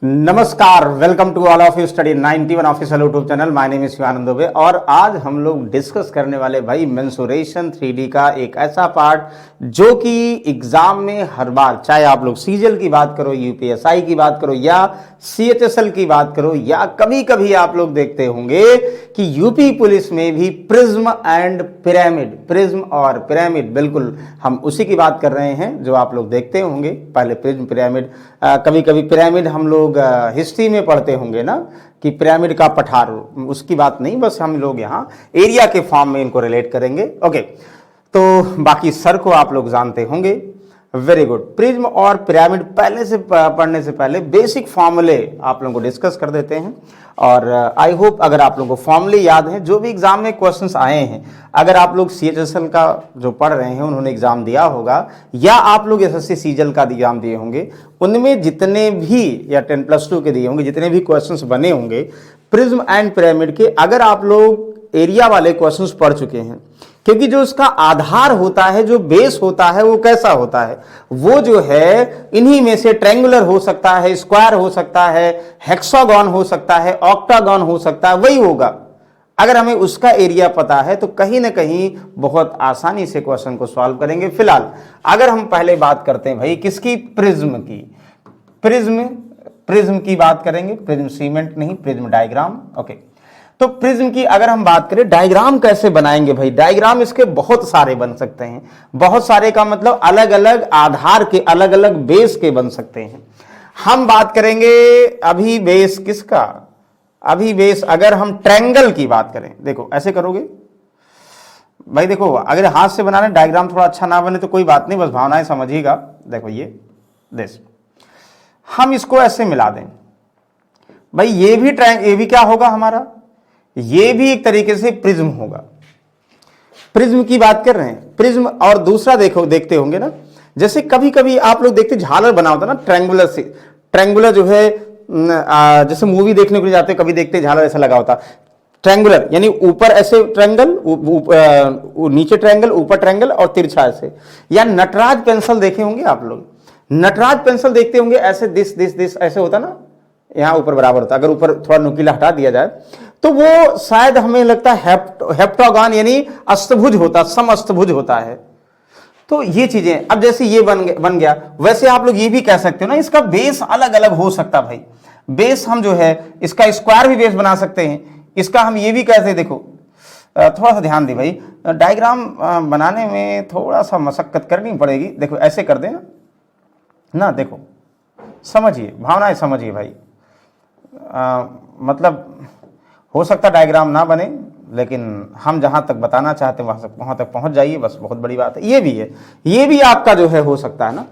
नमस्कार, welcome to all of you study 91 official YouTube channel. My name is Shivanand Dubey और आज हम लोग डिस्कस करने वाले भाई मेंसुरेशन 3D का एक ऐसा पार्ट जो कि एग्जाम में हर बार, चाहे आप लोग सीजीएल की बात करो, यूपीएसआई की बात करो या सीएचएसएल की बात करो, या कभी कभी आप लोग देखते होंगे कि यूपी पुलिस में भी प्रिज्म एंड पिरामिड, प्रिज्म और पिरामिड, बिल्कुल हम उसी की बात कर रहे हैं जो आप लोग देखते होंगे। पहले प्रिज्म पिरामिड, कभी कभी पिरामिड हम लोग हिस्ट्री में पढ़ते होंगे ना कि पिरामिड का पठार, उसकी बात नहीं, बस हम लोग यहाँ एरिया के फॉर्म में इनको रिलेट करेंगे। ओके, तो बाकी सर को आप लोग जानते होंगे। Very good. प्रिज्म और पिरामिड पहले से पढ़ने से पहले बेसिक फॉर्मूले आप लोगों को डिस्कस कर देते हैं और आई होप अगर आप लोगों को फॉर्मूले याद हैं, जो भी एग्जाम में क्वेश्चंस आए हैं, अगर आप लोग सीएचएसएल का जो पढ़ रहे हैं उन्होंने एग्जाम दिया होगा या आप लोग एसएससी सीजीएल का एग्जाम दिए होंगे, उनमें जितने भी या 10+2 के दिए होंगे, जितने भी क्वेश्चंस बने होंगे प्रिज्म एंड पिरामिड के, अगर आप लोग एरिया वाले क्वेश्चंस पढ़ चुके हैं, क्योंकि जो इसका आधार होता है, जो बेस होता है, वो कैसा होता है, वो जो है इन्हीं में से ट्रायंगुलर हो सकता है, स्क्वायर हो सकता है, हेक्सागन हो सकता है, ऑक्टागन हो सकता है, वही होगा। अगर हमें उसका एरिया पता है तो कहीं ना कहीं बहुत आसानी से क्वेश्चन को सॉल्व करेंगे। फिलहाल अगर हम पहले बात करते हैं भाई किसकी, प्रिज्म की, प्रिज्म की बात करेंगे, प्रिज्म सीमेंट नहीं, प्रिज्म डायग्राम। ओके, तो प्रिज्म की अगर हम बात करें, डायग्राम कैसे बनाएंगे भाई, डायग्राम इसके बहुत सारे बन सकते हैं। बहुत सारे का मतलब अलग अलग आधार के, अलग अलग बेस के बन सकते हैं। हम बात करेंगे अभी बेस किसका, अभी बेस अगर हम ट्रायंगल की बात करें, देखो ऐसे करोगे भाई, देखो अगर हाथ से बनाना डायग्राम थोड़ा अच्छा ना बने तो कोई बात नहीं, बस भावनाएं समझिएगा। देखो ये देश, हम इसको ऐसे मिला दें भाई, ये भी क्या होगा हमारा, ये भी एक तरीके से प्रिज्म होगा। प्रिज्म की बात कर रहे हैं, प्रिज्म। और दूसरा देखो, देखते होंगे ना, जैसे कभी कभी आप लोग देखते झालर बना होता ना, ट्रायंगुलर से, ट्रायंगुलर जो है जैसे मूवी देखने के लिए जाते कभी देखते झालर ऐसा लगा होता, ट्रायंगुलर यानी ऊपर ऐसे ट्रायंगल, नीचे ट्रायंगल, ऊपर ट्रायंगल और तिरछा ऐसे। या नटराज पेंसिल देखे होंगे आप लोग, नटराज पेंसिल देखते होंगे ऐसे, दिस ऐसे होता ना, यहां ऊपर बराबर होता, अगर ऊपर थोड़ा नुकीला हटा दिया जाए तो वो शायद हमें लगता है हेप्टागन यानी अष्टभुज होता, समअष्टभुज होता है। तो ये चीजें, अब जैसे ये बन गया, वैसे आप लोग ये भी कह सकते हो ना, इसका बेस अलग अलग हो सकता भाई। बेस हम जो है इसका स्क्वायर भी बेस बना सकते हैं, इसका हम ये भी कहते हैं। देखो थोड़ा सा ध्यान दे भाई, डायग्राम बनाने में थोड़ा सा मशक्कत करनी पड़ेगी। देखो ऐसे कर देना ना, देखो समझिए, भावनाएं समझिए भाई। मतलब हो सकता डायग्राम ना बने, लेकिन हम जहां तक बताना चाहते हैं वहां तक पहुंच जाइए, बस बहुत बड़ी बात है। ये भी है, ये भी आपका जो है हो सकता है ना।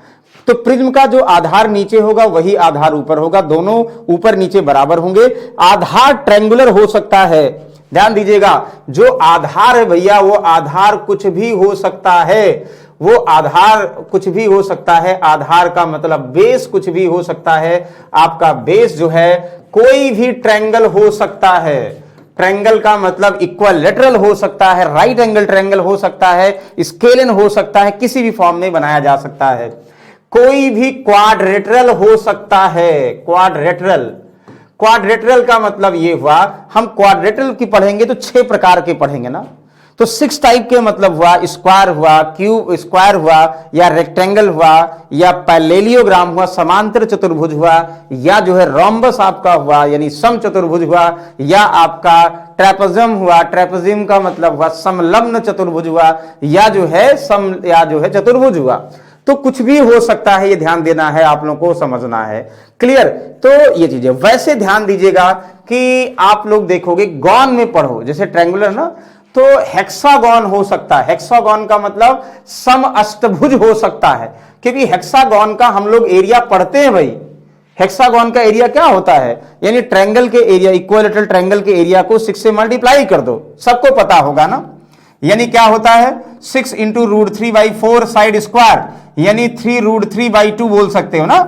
तो प्रिज्म का जो आधार नीचे होगा वही आधार ऊपर होगा, दोनों ऊपर नीचे बराबर होंगे। आधार ट्रायंगुलर हो सकता है, ध्यान दीजिएगा, जो आधार है भैया वो आधार कुछ भी हो सकता है, वो आधार कुछ भी हो सकता है। आधार का मतलब बेस कुछ भी हो सकता है। आपका बेस जो है कोई भी ट्रायंगल हो सकता है। ट्रायंगल का मतलब इक्विलैटरल हो सकता है, राइट एंगल ट्रायंगल हो सकता है, स्केलन हो सकता है, किसी भी फॉर्म में बनाया जा सकता है। कोई भी क्वाड्रेटरल हो सकता है, क्वाड्रेटरल। क्वाड्रेटरल का मतलब ये हुआ, हम क्वाड्रेटरल की पढ़ेंगे तो 6 प्रकार के पढ़ेंगे ना, तो 6 टाइप के मतलब हुआ, स्क्वायर हुआ, क्यूब स्क्वायर हुआ, या रेक्टेंगल हुआ, या पैरेललोग्राम हुआ, समांतर चतुर्भुज हुआ, या जो है रोम्बस आपका हुआ यानी सम चतुर्भुज हुआ, या आपका ट्रेपेजियम हुआ, ट्रेपेजियम का मतलब हुआ समलग्न चतुर्भुज हुआ, या जो है चतुर्भुज हुआ। तो कुछ भी हो सकता है, ये ध्यान देना है, आप लोगों को समझना है। क्लियर? तो ये चीजें वैसे ध्यान दीजिएगा कि आप लोग देखोगे गॉन में पढ़ो, जैसे ट्रायंगुलर ना, तो हेक्सागन हो सकता है। हेक्सागन का मतलब समअष्टभुज हो सकता है, क्योंकि हेक्सागन का हम लोग एरिया पढ़ते हैं भाई। हेक्सागन का एरिया क्या होता है, यानी ट्रायंगल के एरिया, इक्विलैटरल ट्रायंगल के एरिया को 6 से मल्टीप्लाई कर दो, सबको पता होगा ना। यानी क्या होता है, 6 × √3/4 साइड स्क्वायर, यानी 3 √3/2 बोल सकते हो ना।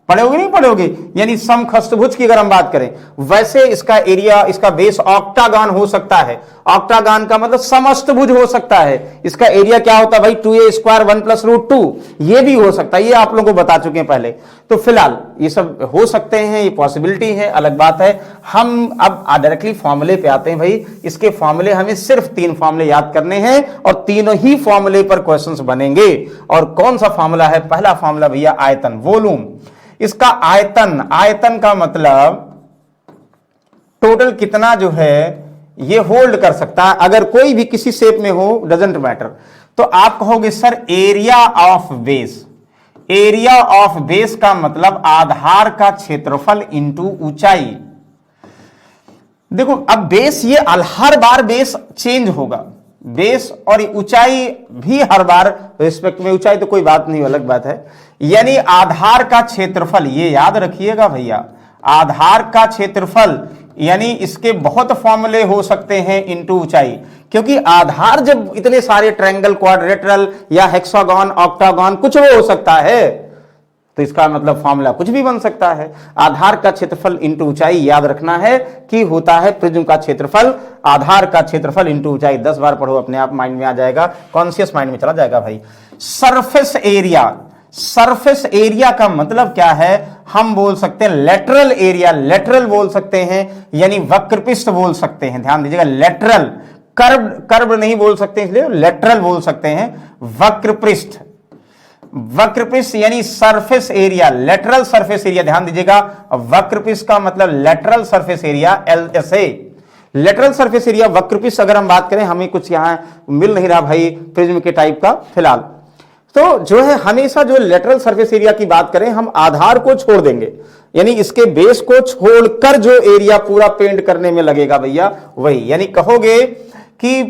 पढ़ोगे नहीं पढ़ोगे, यानी समखष्टभुज की अगर हम बात करें, वैसे इसका एरिया, इसका बेस ऑक्टागन हो सकता है। ऑक्टागन का मतलब समष्टभुज हो सकता है। इसका एरिया क्या होता है भाई, 2a² 1 + √2, ये भी हो सकता है, ये आप लोगों को बता चुके हैं पहले। तो फिलहाल ये सब हो सकते हैं, ये पॉसिबिलिटी है, अलग बात है। हम अब डायरेक्टली फॉर्मूले पे आते हैं भाई। इसके फॉर्मूले हमें सिर्फ 3 फॉर्मूले याद करने हैं और तीनों ही फॉर्मूले पर क्वेश्चंस बनेंगे। और कौन सा फॉर्मूला है, पहला फॉर्मूला भैया आयतन, वॉल्यूम। इसका आयतन, आयतन का मतलब टोटल कितना जो है ये होल्ड कर सकता है, अगर कोई भी किसी शेप में हो, डजंट मैटर। तो आप कहोगे sir area of base, area of base का मतलब आधार का क्षेत्रफल इंटू ऊंचाई। देखो अब बेस, ये हर बार बेस चेंज होगा, बेस और ऊंचाई भी हर बार रिस्पेक्ट में, ऊंचाई तो कोई बात नहीं, अलग बात है। यानी आधार का क्षेत्रफल, ये याद रखिएगा भैया, आधार का क्षेत्रफल, यानी इसके बहुत फॉर्मूले हो सकते हैं इनटू ऊंचाई, क्योंकि आधार जब इतने सारे ट्रायंगल, क्वाड्रिलेटरल या हेक्सागन, ऑक्टागन कुछ हो सकता है, तो इसका मतलब फॉर्मूला कुछ भी बन सकता है। आधार का क्षेत्रफल इंटू ऊंचाई याद रखना है कि होता है प्रिज्म का क्षेत्रफल, आधार का क्षेत्रफल इंटू ऊंचाई। 10 बार पढ़ो, अपने आप माइंड में आ जाएगा, कॉन्शियस माइंड में चला जाएगा भाई। सरफेस एरिया, सरफेस एरिया का मतलब क्या है, हम बोल सकते हैं लेटरल एरिया, लेटरल बोल सकते हैं, यानी वक्रपृष्ठ बोल सकते हैं। ध्यान दीजिएगा, लेटरल, कर्व, कर्व नहीं बोल सकते, इसलिए लेटरल बोल सकते हैं, वक्रपृष्ठ। वक्रपृष्ठ यानी surface area, lateral surface area. ध्यान दीजिएगा, वक्रपृष्ठ का मतलब lateral surface area, LSA, lateral surface area, वक्रपृष्ठ। अगर हम बात करें, हमें कुछ यहां मिल नहीं रहा भाई प्रिज्म के टाइप का फिलहाल, तो जो है हमेशा जो लेटरल सरफेस एरिया की बात करें, हम आधार को छोड़ देंगे, यानी इसके बेस को छोड़कर जो एरिया पूरा पेंट करने में लगेगा भैया, वही। यानी कहोगे कि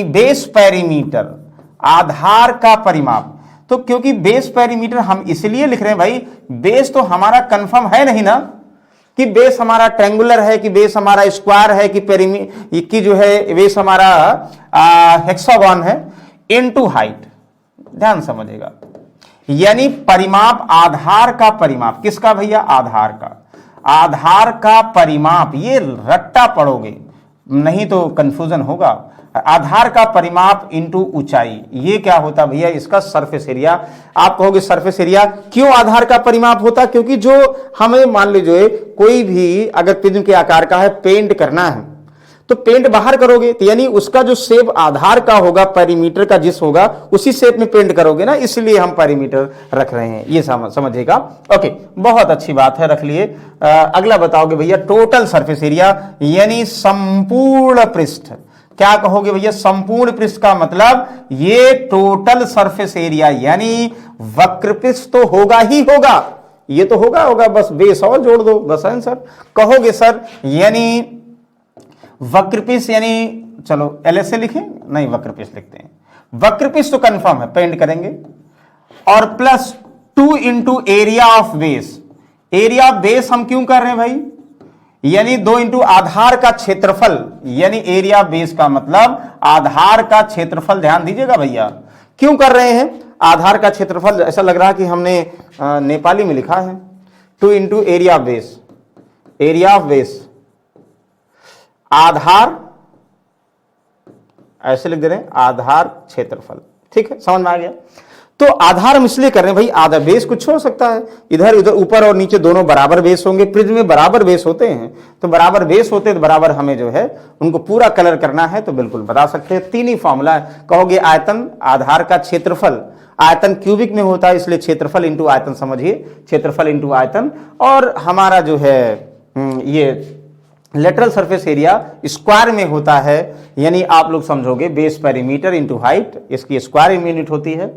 बेस पेरीमीटर, आधार का परिमाप। तो क्योंकि बेस पेरीमीटर हम इसलिए लिख रहे हैं भाई, बेस तो हमारा कंफर्म है नहीं ना, कि बेस हमारा ट्रायंगुलर है, कि बेस हमारा स्क्वायर है, कि जो है बेस हमारा हेक्सागन है, इनटू हाइट। ध्यान समझिएगा, यानी परिमाप, आधार का परिमाप, किसका भैया, आधार का, आधार का परिमाप। ये रट्टा पढ़ोगे नहीं तो कंफ्यूजन होगा। आधार का परिमाप इंटू ऊंचाई, ये क्या होता भैया, इसका सरफेस एरिया। आप कहोगे सरफेस एरिया क्यों आधार का परिमाप होता, क्योंकि जो हमें मान लीजिए कोई भी अगर प्रिज्म के आकार का है, पेंट करना है, तो पेंट बाहर करोगे, तो यानी उसका जो शेप आधार का होगा, पेरीमीटर का जिस होगा, उसी शेप में पेंट करोगे ना, इसलिए हम पेरीमीटर रख रहे हैं, ये समझिएगा। ओके, बहुत अच्छी बात है, रख लिए। अगला बताओगे भैया टोटल सरफेस एरिया, यानी संपूर्ण पृष्ठ। क्या कहोगे भैया, संपूर्ण पृष्ठ का मतलब ये टोटल सरफेस एरिया, यानी वक्रपृष्ठ तो होगा ही होगा, ये तो होगा, बस बेस और जोड़ दो, बस आंसर। कहोगे सर यानी वक्रपृष्ठ, यानी चलो LSA लिखें, नहीं वक्रपृष्ठ लिखते हैं, वक्रपृष्ठ तो कंफर्म है, पेंट करेंगे, और plus 2 into area of base. Area of base हम क्यों कर रहे हैं भाई, यानी 2 इंटू आधार का क्षेत्रफल, यानी एरिया ऑफ बेस का मतलब आधार का क्षेत्रफल। ध्यान दीजिएगा भैया, क्यों कर रहे हैं आधार का क्षेत्रफल, ऐसा लग रहा है कि हमने नेपाली में लिखा है, 2 into area of base, area of base, आधार, ऐसे लिख दे रहे हैं, आधार क्षेत्रफल। ठीक है, समझ में आ गया। तो आधार हम इसलिए कर रहे हैं भाई, आधा बेस कुछ हो सकता है, इधर उधर ऊपर और नीचे दोनों बराबर बेस होंगे, प्रिज्म में बराबर बेस होते हैं, तो बराबर बेस होते तो बराबर हमें जो है उनको पूरा कलर करना है, तो बिल्कुल बता सकते हैं। 3 ही फॉर्मूला है। कहोगे आयतन, आधार का क्षेत्रफल, आयतन क्यूबिक में होता है, इसलिए क्षेत्रफल इंटू आयतन समझिए, क्षेत्रफल इंटू आयतन। और हमारा जो है ये लेटरल सरफेस एरिया स्क्वायर में होता है, यानी आप लोग समझोगे बेस पेरीमीटर इंटू हाइट, इसकी स्क्वायर यूनिट होती है।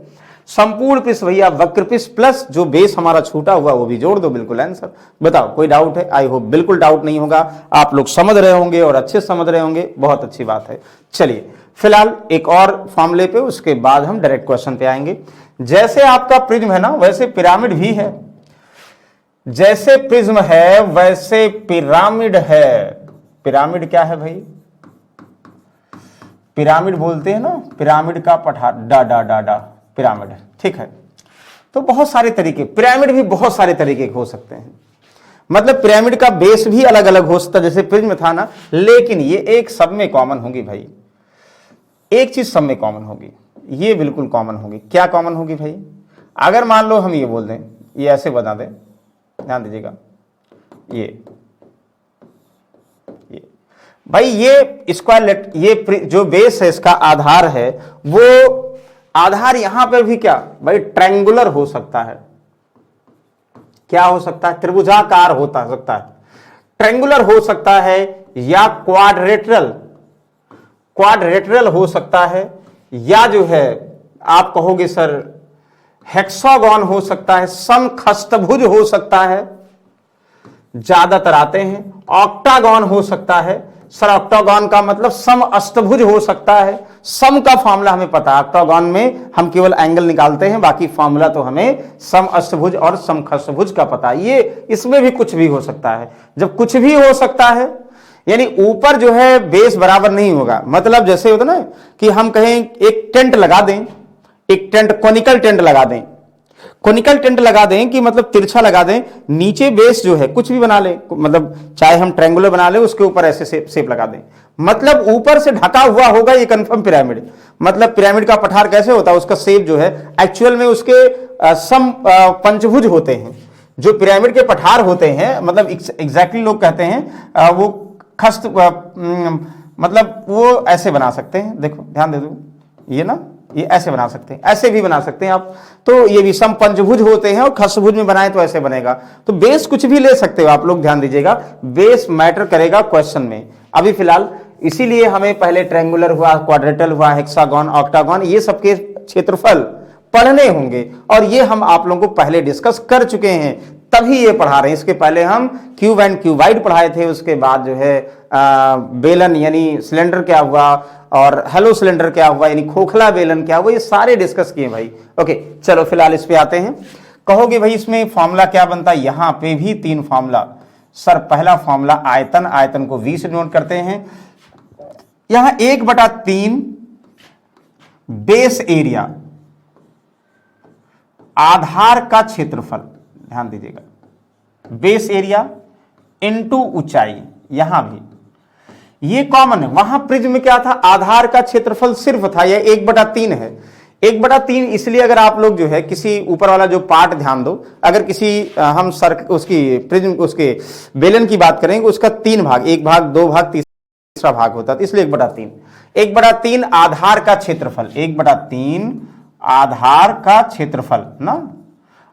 संपूर्ण पृष्ठ भैया वक्रपृष्ठ प्लस जो बेस हमारा छूटा हुआ वो भी जोड़ दो, बिल्कुल आंसर। बताओ कोई डाउट है? आई होप बिल्कुल डाउट नहीं होगा, आप लोग समझ रहे होंगे और अच्छे समझ रहे होंगे, बहुत अच्छी बात है। चलिए फिलहाल एक और फॉर्मूले पे, उसके बाद हम डायरेक्ट क्वेश्चन पे आएंगे। जैसे आपका प्रिज्म है ना, वैसे पिरामिड भी है, जैसे प्रिज्म है वैसे पिरामिड है। पिरामिड क्या है भाई? पिरामिड बोलते हैं ना, पिरामिड का पठार, डा डा डा डा, पिरामिड, ठीक है। तो बहुत सारे तरीके, पिरामिड भी बहुत सारे तरीके के हो सकते हैं, मतलब पिरामिड का बेस भी अलग अलग हो सकता है, जैसे प्रिज्म था ना, लेकिन ये एक सब में कॉमन होगी भाई, एक चीज सब में कॉमन होगी, ये बिल्कुल कॉमन होगी। क्या कॉमन होगी भाई? अगर मान लो हम ये बोल दें, ये ऐसे बना दें, ध्यान दीजिएगा, ये भाई ये स्क्वायर, ये जो बेस है इसका आधार है, वो आधार यहां पर भी क्या भाई ट्रायंगुलर हो सकता है। क्या हो सकता है? त्रिभुजाकार होता सकता है, ट्रायंगुलर हो सकता है, या क्वाड्रेटरल हो सकता है, या जो है आप कहोगे सर हेक्सागोन हो सकता है, समखष्टभुज हो सकता है, ज्यादातर आते हैं। ऑक्टागोन हो सकता है, सर ऑक्टागोन का मतलब सम अष्टभुज हो सकता है। सम का फॉर्मूला हमें पता है, ऑक्टागोन में हम केवल एंगल निकालते हैं, बाकी फॉर्मूला तो हमें सम अष्टभुज और समखष्टभुज का पता है। ये इसमें भी कुछ भी हो सकता है। जब कुछ भी हो सकता है यानी ऊपर जो है बेस बराबर नहीं होगा, मतलब जैसे होता ना कि हम कहें एक टेंट लगा दें, एक टेंट कोनिकल टेंट लगा दें, कोनिकल टेंट लगा दें कि मतलब तिरछा लगा दें, नीचे बेस जो है कुछ भी बना ले, मतलब चाहे हम ट्रायंगुलर बना ले, उसके ऊपर ऐसे शेप लगा दें, मतलब ऊपर से ढका हुआ होगा ये कंफर्म पिरामिड। मतलब पिरामिड का पठार कैसे होता है, उसका शेप जो है एक्चुअल में उसके सम पंचभुज होते हैं। जो पिरामिड के पठार होते हैं, मतलब एग्जैक्टली लोग कहते हैं वो खस्त, मतलब वो ऐसे बना सकते हैं, देखो ध्यान दे दो, ये ना ये ऐसे बना सकते हैं, ऐसे भी बना सकते हैं आप, तो ये भी सम पंचभुज होते हैं, और खष्टभुज में बनाए तो ऐसे बनेगा। तो बेस कुछ भी ले सकते हो आप लोग, ध्यान दीजिएगा, बेस मैटर करेगा क्वेश्चन में। अभी फिलहाल इसीलिए हमें पहले ट्रायंगुलर हुआ, क्वाड्रेटल हुआ, हेक्सागोन, ऑक्टागोन, ये सबके क्षेत्रफल पढ़ने होंगे, और ये हम आप लोगों को पहले डिस्कस कर चुके हैं, तभी ये पढ़ा रहे हैं। इसके पहले हम क्यूब एंड क्यूबाइड पढ़ाए थे, उसके बाद जो है बेलन यानी सिलेंडर क्या हुआ, और हेलो सिलेंडर क्या हुआ, यानी खोखला बेलन क्या हुआ, ये सारे डिस्कस किए भाई। ओके चलो फिलहाल इस पे आते हैं। कहोगे भाई इसमें फॉर्मूला क्या बनता है? यहां पे भी 3 फॉर्मूला। सर पहला फॉर्मूला आयतन, आयतन को V से नोट करते हैं। यहां 1/3 बेस एरिया, आधार का क्षेत्रफल, ध्यान दीजिएगा, बेस एरिया इनटू ऊंचाई, यहां भी ये कॉमन है। वहां प्रिज्म में क्या था? आधार का क्षेत्रफल सिर्फ था, यह 1/3 है। 1/3 इसलिए अगर आप लोग जो है किसी ऊपर वाला जो पार्ट ध्यान दो, अगर किसी हम उसकी प्रिज्म उसके बेलन की बात करेंगे, उसका 3 भाग, 1 भाग 2 भाग तीसरा भाग होता है, इसलिए 1/3। 1/3 आधार का क्षेत्रफल, 1/3 आधार का क्षेत्रफल ना,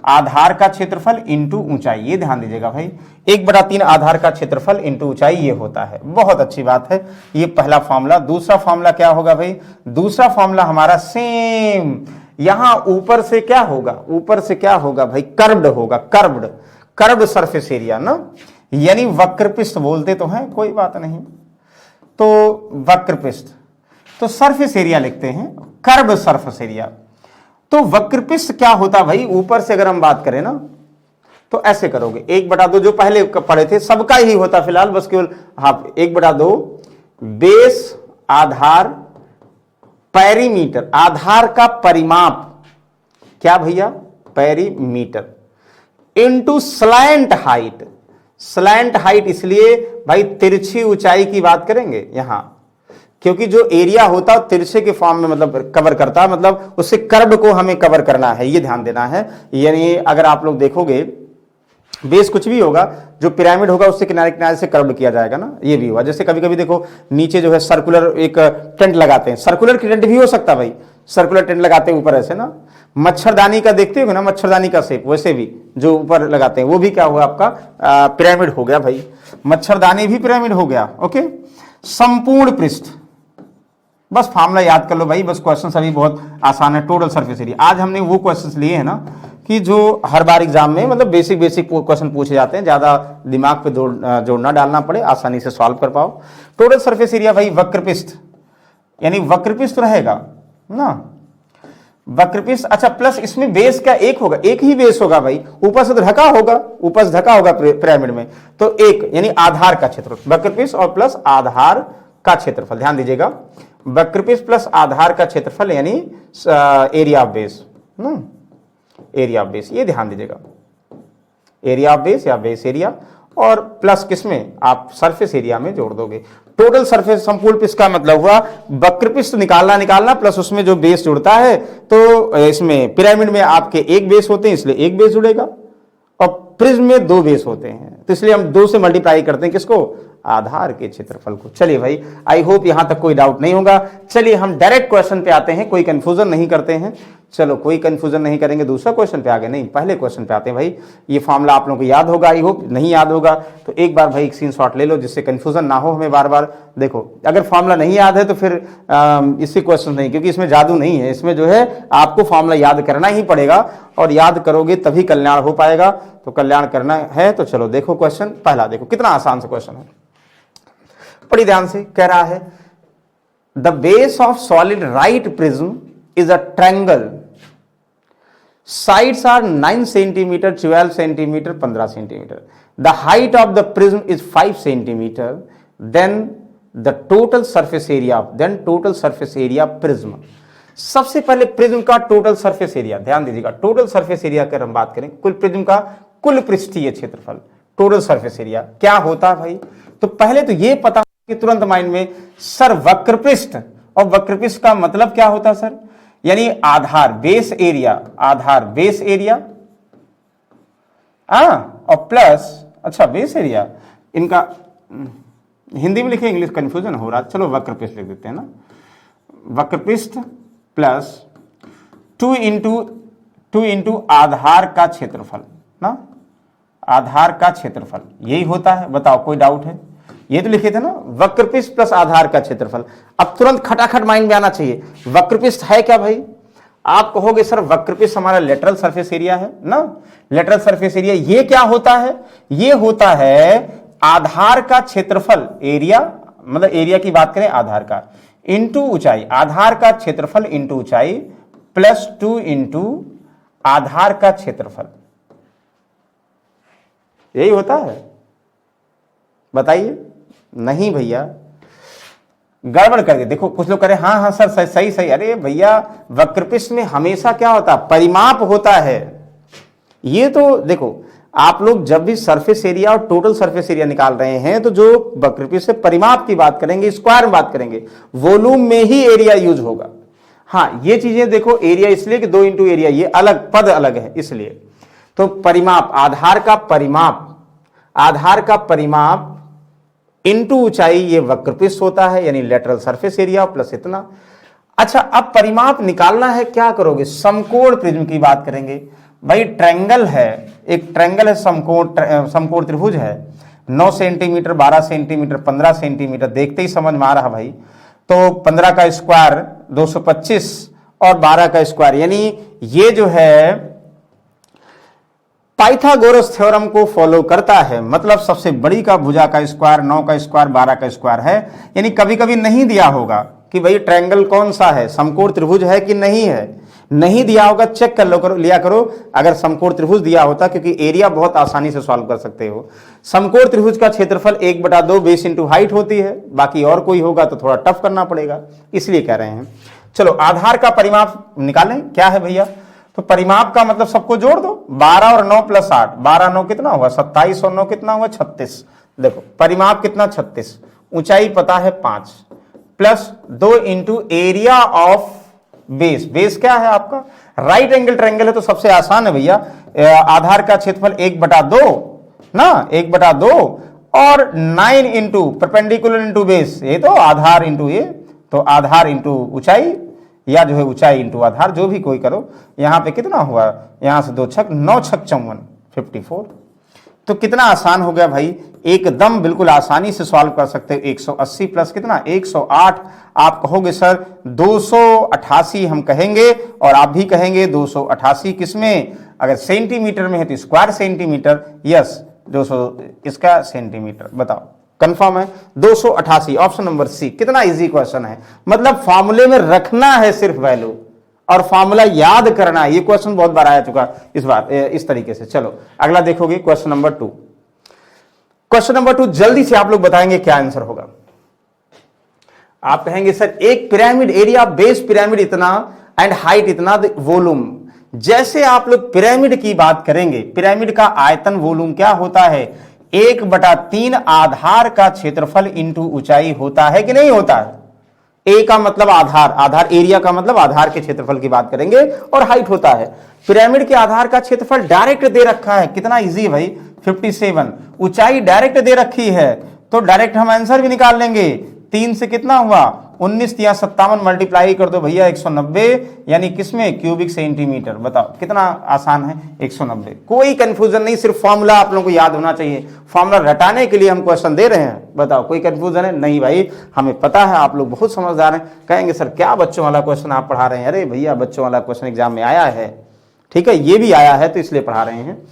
आधार का क्षेत्रफल इंटू ऊंचाई, ये ध्यान दीजिएगा भाई, 1/3 आधार का क्षेत्रफल इंटू ऊंचाई ये होता है। बहुत अच्छी बात है, ये पहला फॉर्मूला। दूसरा फॉर्मूला क्या होगा भाई? दूसरा फॉर्मूला हमारा सेम, यहां ऊपर से क्या होगा? ऊपर से क्या होगा भाई? कर्व्ड होगा, कर्व्ड सरफेस एरिया ना, यानी वक्रपृष्ठ बोलते तो हैं, कोई बात नहीं, तो वक्रपृष्ठ, तो सरफेस एरिया लिखते हैं, कर्व सरफेस एरिया। तो वक्रपृष्ठ क्या होता भाई? ऊपर से अगर हम बात करें ना, तो ऐसे करोगे, 1/2 जो पहले पढ़े थे सबका ही होता, फिलहाल बस केवल हाँ 1/2 बेस आधार पेरीमीटर, आधार का परिमाप, क्या भैया? Perimeter into slant height. Slant height इसलिए भाई तिरछी ऊंचाई की बात करेंगे यहां, क्योंकि जो एरिया होता है तिरछे के फॉर्म में मतलब कवर करता है, मतलब उससे कर्व को हमें कवर करना है, ये ध्यान देना है। यानी अगर आप लोग देखोगे बेस कुछ भी होगा, जो पिरामिड होगा उससे किनारे किनारे से कर्व किया जाएगा ना, ये भी हुआ। जैसे कभी कभी देखो नीचे जो है सर्कुलर एक टेंट लगाते हैं, सर्कुलर टेंट भी हो सकता है भाई, सर्कुलर टेंट लगाते हैं ऊपर ऐसे ना, मच्छरदानी का देखते हो ना, मच्छरदानी का शेप, वैसे भी जो ऊपर लगाते हैं वो भी क्या हुआ आपका पिरामिड हो गया भाई, मच्छरदानी भी पिरामिड हो गया। ओके, संपूर्ण पृष्ठ, बस फार्मूला याद कर लो भाई, बस क्वेश्चन अभी बहुत आसान है। टोटल सरफेस एरिया, आज हमने वो क्वेश्चंस लिए हैं ना कि जो हर बार एग्जाम में मतलब बेसिक क्वेश्चन पूछे जाते हैं, ज्यादा दिमाग पे जोड़ना डालना पड़े, आसानी से सॉल्व कर पाओ। टोटल सरफेस एरिया भाई वक्रपृष्ठ, यानी वक्रपृष्ठ रहेगा ना, वक्रपृष्ठ। अच्छा प्लस इसमें बेस क्या एक होगा? एक ही बेस होगा भाई, ऊपर से तो ढका होगा, ऊपर से ढका होगा पिरामिड में, तो एक यानी आधार का क्षेत्रफल, वक्रपृष्ठ और प्लस आधार का क्षेत्रफल, ध्यान दीजिएगा, वक्रपृष्ठ प्लस आधार का क्षेत्रफल यानी एरिया ऑफ बेस ना। एरिया ऑफ बेस, ये ध्यान दीजिएगा, एरिया ऑफ बेस या बेस एरिया, और प्लस किसमें आप सरफेस एरिया में जोड़ दोगे। टोटल सरफेस संपूर्ण पृष्ठ का मतलब हुआ वक्र पृष्ठ निकालना प्लस उसमें जो बेस जुड़ता है, तो इसमें पिरामिड में आपके एक बेस होते हैं इसलिए एक बेस जुड़ेगा, और प्रिज्म में दो बेस होते हैं, तो इसलिए हम दो से मल्टीप्लाई करते हैं किसको, आधार के क्षेत्रफल को। चलिए भाई, आई होप यहां तक कोई डाउट नहीं होगा। चलिए हम डायरेक्ट क्वेश्चन पे आते हैं, कोई कंफ्यूजन नहीं करते हैं। चलो कोई कंफ्यूजन नहीं करेंगे, दूसरा क्वेश्चन पे आगे नहीं, पहले क्वेश्चन पे आते हैं। भाई ये फॉर्मूला आप लोगों को याद होगा, आई होप, नहीं याद होगा तो एक बार भाई एक स्क्रीनशॉट ले लो जिससे कंफ्यूजन ना हो हमें बार बार। देखो अगर फॉर्मूला नहीं याद है तो फिर इससे क्वेश्चन नहीं, क्योंकि इसमें जादू नहीं है, इसमें जो है आपको फॉर्मूला याद करना ही पड़ेगा, और याद करोगे तभी कल्याण हो पाएगा। तो कल्याण करना है तो चलो देखो क्वेश्चन पहला, देखो कितना आसान सा क्वेश्चन है, बड़ी ध्यान से। कह रहा है the base of solid right prism is a triangle, sides are 9 centimeter, 12 centimeter, 15 centimeter. The height of the prism is 5 centimeter. Then the total surface area prism. सबसे पहले प्रिज्म का टोटल सरफेस एरिया, ध्यान दीजिएगा, total surface area कर हम बात करें, कुल प्रिज्म का कुल पृष्ठीय क्षेत्रफल, टोटल सरफेस एरिया क्या होता है भाई। तो पहले तो ये पता कि तुरंत माइंड में सर वक्रपृष्ठ, और वक्रपृष्ठ का मतलब क्या होता है सर, यानी आधार बेस एरिया, आधार बेस एरिया और प्लस, अच्छा बेस एरिया, इनका हिंदी में लिखे इंग्लिश कंफ्यूजन हो रहा, चलो वक्रपृष्ठ लिख देते हैं ना, वक्रपृष्ठ प्लस 2 इंटू आधार का क्षेत्रफल ना, आधार का क्षेत्रफल यही होता है। बताओ कोई डाउट है, ये तो लिखे थे ना, वक्रपृष्ठ प्लस आधार का क्षेत्रफल। अब तुरंत खटाखट माइंड में आना चाहिए वक्रपृष्ठ है क्या भाई। आप कहोगे सर वक्रपृष्ठ हमारा लेटरल सरफेस एरिया है ना, लेटरल सरफेस एरिया, ये क्या होता है, ये होता है आधार का क्षेत्रफल, एरिया मतलब एरिया की बात करें आधार का, इंटू ऊंचाई, आधार का क्षेत्रफल इंटू ऊंचाई, प्लस 2 इंटू आधार का क्षेत्रफल, यही होता है। बताइए, नहीं भैया गड़बड़ कर दे। देखो कुछ लोग कह रहे हाँ हाँ सर सही सही, अरे भैया वक्रपृष्ठ में हमेशा क्या होता है, परिमाप होता है। ये तो देखो आप लोग जब भी सरफेस एरिया और टोटल सरफेस एरिया निकाल रहे हैं तो जो वक्रपृष्ठ से परिमाप की बात करेंगे, स्क्वायर में बात करेंगे, वॉल्यूम में ही एरिया यूज होगा। हाँ ये चीजें देखो, एरिया इसलिए कि 2 इंटू एरिया, ये अलग पद अलग है इसलिए। तो परिमाप, आधार का परिमाप, आधार का परिमाप इंटू ऊंचाई, ये वक्रपृष्ठ होता है, यानी लेटरल सरफेस एरिया प्लस इतना। अच्छा अब परिमाप निकालना है, क्या करोगे, समकोण प्रिज्म की बात करेंगे। भाई ट्रायंगल है, एक ट्रायंगल है, समकोण त्रिभुज है, 9 सेंटीमीटर, 12 सेंटीमीटर, 15 सेंटीमीटर, देखते ही समझ में आ रहा भाई। तो 15 का स्क्वायर 225 और 12 का स्क्वायर, यानी ये जो है पाइथागोरस थ्योरम को फॉलो करता है। मतलब सबसे बड़ी का भुजा का स्क्वायर 9 का स्क्वायर 12 का स्क्वायर है। यानी कभी कभी नहीं दिया होगा कि भाई ट्रायंगल कौन सा है, समकोण त्रिभुज है कि नहीं है, नहीं दिया होगा, चेक कर लो, लिया करो अगर समकोण त्रिभुज दिया होता, क्योंकि एरिया बहुत आसानी से सॉल्व कर सकते हो। समकोण त्रिभुज का क्षेत्रफल 1/2 बेस इंटू हाइट होती है, बाकी और कोई होगा तो थोड़ा टफ करना पड़ेगा, इसलिए कह रहे हैं। चलो आधार का परिमाप निकालें, क्या है भैया, तो परिमाप का मतलब सबको जोड़ दो, 12 और 9 प्लस 8, 12 9 कितना हुआ 27 और 9 कितना हुआ 36। देखो परिमाप कितना 36, ऊंचाई पता है 5, plus 2 into area of base, base क्या है आपका, राइट एंगल ट्रायंगल है तो सबसे आसान है भैया, आधार का क्षेत्रफल 1/2 ना, 1/2 और 9 इंटू परपेंडिकुलर इंटू बेस, ये तो आधार इंटू ये, तो आधार इंटू ऊंचाई, या जो है ऊंचाई इंटू आधार, जो भी कोई करो। यहां पे कितना हुआ, यहां से 2 छक 9 छक 54 54। तो कितना आसान हो गया भाई, एकदम बिल्कुल आसानी से सॉल्व कर सकते हो। 180 प्लस कितना 108, आप कहोगे सर 288 हम कहेंगे, और आप भी कहेंगे 288 किसमें, अगर सेंटीमीटर में है तो स्क्वायर सेंटीमीटर, यस 200 इसका सेंटीमीटर। बताओ कंफर्म है 288, ऑप्शन नंबर सी। कितना इजी क्वेश्चन है, मतलब फॉर्मूले में रखना है सिर्फ वैल्यू, और फॉर्मूला याद करना है। ये क्वेश्चन बहुत बार आया चुका इस बार इस तरीके से। चलो अगला देखोगे क्वेश्चन नंबर 2। क्वेश्चन नंबर 2 जल्दी से आप लोग बताएंगे क्या आंसर होगा। आप कहेंगे सर एक पिरामिड एरिया, बेस पिरामिड इतना एंड हाइट इतना, वॉल्यूम जैसे आप लोग पिरामिड की बात करेंगे, पिरामिड का आयतन वॉल्यूम क्या होता है, 1/3 आधार का क्षेत्रफल इंटू ऊंचाई होता है कि नहीं होता है। ए का मतलब आधार, आधार एरिया का मतलब आधार के क्षेत्रफल की बात करेंगे, और हाइट होता है। पिरामिड के आधार का क्षेत्रफल डायरेक्ट दे रखा है, कितना इजी है भाई, 57। ऊंचाई डायरेक्ट दे रखी है, तो डायरेक्ट हम आंसर भी निकाल लेंगे। 3 से कितना हुआ 19, या 57 मल्टीप्लाई कर दो भैया 190, यानी किसमें, क्यूबिक सेंटीमीटर। बताओ कितना आसान है, 190। कोई कंफ्यूजन नहीं, सिर्फ फॉर्मूला आप लोगों को याद होना चाहिए। फॉर्मूला रटाने के लिए हम क्वेश्चन दे रहे हैं, बताओ कोई कंफ्यूजन है? नहीं भाई, हमें पता है आप लोग बहुत समझदार हैं। कहेंगे सर क्या बच्चों वाला क्वेश्चन आप पढ़ा रहे हैं? अरे भैया बच्चों वाला क्वेश्चन एग्जाम में आया है, ठीक है, ये भी आया है तो इसलिए पढ़ा रहे हैं।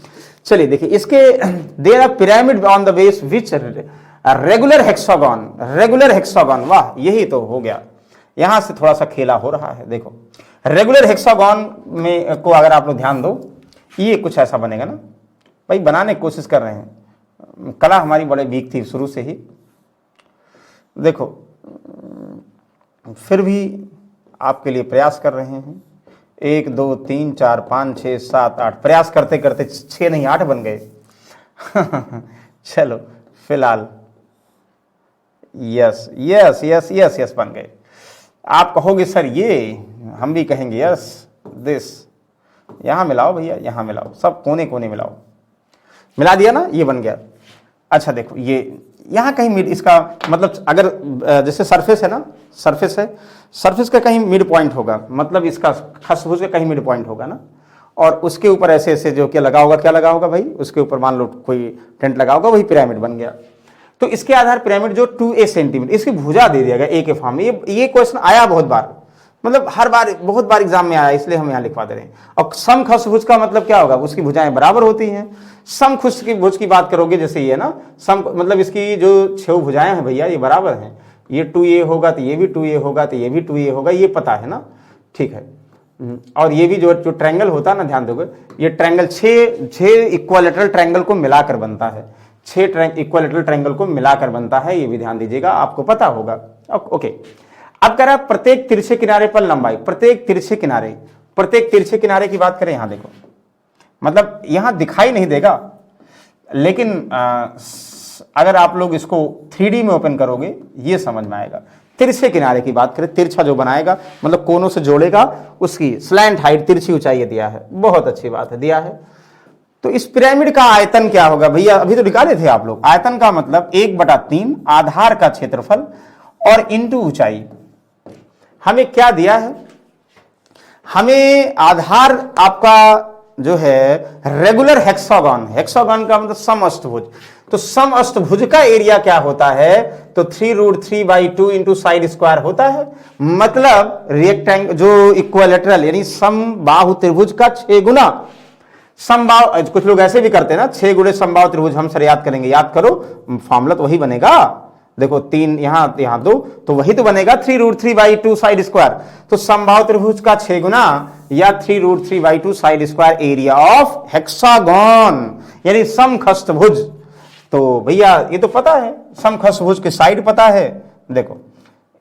चलिए देखिए, इसके there a pyramid on the base which regular hexagon, regular hexagon, वाह यही तो हो गया। यहां से थोड़ा सा खेला हो रहा है। देखो रेगुलर हेक्सागन में को अगर आप लोग ध्यान दो, ये कुछ ऐसा बनेगा ना भाई, बनाने की कोशिश कर रहे हैं। कला हमारी बड़े वीक थी शुरू से ही, देखो फिर भी आपके लिए प्रयास कर रहे हैं। 1 2 3 4 5 6 7 8, प्रयास करते करते 6 नहीं 8 बन गए। चलो फिलहाल yes yes yes yes yes बन गए। आप कहोगे सर ये, हम भी कहेंगे यस दिस। यहां मिलाओ भैया, यहां मिलाओ, सब कोने कोने मिलाओ। मिला दिया ना, ये बन गया। अच्छा देखो, ये यहां कहीं मिड, इसका मतलब अगर जैसे सरफेस है ना, सरफेस है, सरफेस का कहीं मिड पॉइंट होगा, मतलब इसका खसभुज का कहीं मिड पॉइंट होगा ना, और उसके ऊपर ऐसे ऐसे जो क्या लगा होगा, क्या लगा होगा भाई, उसके ऊपर मान लो कोई टेंट लगा होगा, वही पिरामिड बन गया। तो इसके आधार पिरामिड जो 2a सेंटीमीटर, इसकी भुजा दे दिया गया ए के फॉर्म में। ये क्वेश्चन आया बहुत बार, मतलब हर बार, बहुत बार एग्जाम में आया, इसलिए हम यहाँ लिखवा दे रहे हैं। और समखसभुज का मतलब क्या होगा, उसकी भुजाएं बराबर होती हैं। समखुष्भुज की बात करोगे, जैसे ये ना, सम मतलब इसकी जो 6 भुजाएं हैं भैया ये बराबर हैं। ये 2a होगा तो ये भी 2a होगा, तो ये भी 2a होगा, ये पता है ना, ठीक है। और ये भी जो ट्रायंगल होता है ना, ध्यान दोगे, ये ट्रायंगल 6 इक्विलैटरल ट्रायंगल को मिलाकर बनता है, 6 इक्विलैटरल ट्रायंगल को मिलाकर बनता है, ये भी ध्यान दीजिएगा, आपको पता होगा। ओके, अब कह रहा है प्रत्येक तिरछे किनारे पर लंबाई, प्रत्येक तिरछे किनारे की बात करें, यहां देखो, मतलब यहां दिखाई नहीं देगा, लेकिन अगर आप लोग इसको 3D में ओपन करोगे ये समझ में आएगा। तिरछे किनारे की बात करें, तिरछा जो बनाएगा, मतलब कोनों से जोड़ेगा, उसकी स्लैंट हाइट, तिरछी ऊंचाई दिया है। बहुत अच्छी बात है, दिया है। तो इस पिरामिड का आयतन क्या होगा भैया, अभी तो निकाले थे आप लोग। आयतन का मतलब 1/3 आधार का क्षेत्रफल और इंटू ऊंचाई। हमें क्या दिया है, हमें आधार आपका जो है रेगुलर हेक्सागन, हेक्सागन का मतलब समअष्टभुज, तो समअष्टभुज का एरिया क्या होता है, तो 3√3/2 इंटू साइड स्क्वायर होता है। मतलब रेक्टेंगल जो इक्विलैटरल यानी समबाहु त्रिभुज का 6 गुना, समबाहु, कुछ लोग ऐसे भी करते हैं ना, 6 गुणे समबाहु त्रिभुज, हम सर याद करेंगे, याद करो, फॉर्मूला तो वही बनेगा। देखो 3 यहां 2, तो वही तो बनेगा 3√3/2 साइड स्क्वायर। तो समबाहु त्रिभुज का 6 गुना या 3√3/2 side square area of hexagon, यानी समखष्टभुज। तो भैया ये तो पता है, समखष्टभुज की साइड पता है, देखो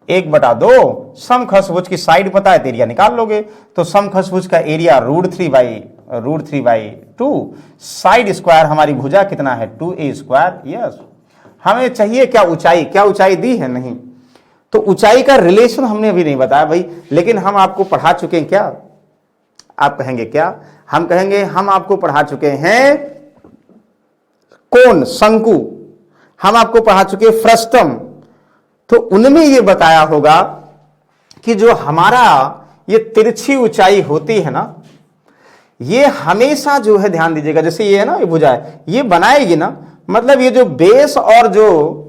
1/2 समखष्टभुज की साइड पता है, तो एरिया निकाल लोगे। तो समखष्टभुज का एरिया √3/2, साइड स्क्वायर हमारी भुजा कितना है, 2a स्क्वायर। यस, हमें चाहिए क्या, ऊंचाई, क्या ऊंचाई दी है, नहीं। तो ऊंचाई का रिलेशन हमने अभी नहीं बताया भाई, लेकिन हम आपको पढ़ा चुके हैं। क्या आप कहेंगे, क्या हम कहेंगे, हम आपको पढ़ा चुके हैं कोण, शंकु, हम आपको पढ़ा चुके हैं फ्रस्टम। तो उनमें ये बताया होगा कि जो हमारा ये तिरछी ऊंचाई होती है ना, ये हमेशा जो है, ध्यान दीजिएगा, जैसे ये है ना, ये भुजा ये बनाएगी ना, मतलब ये जो बेस और जो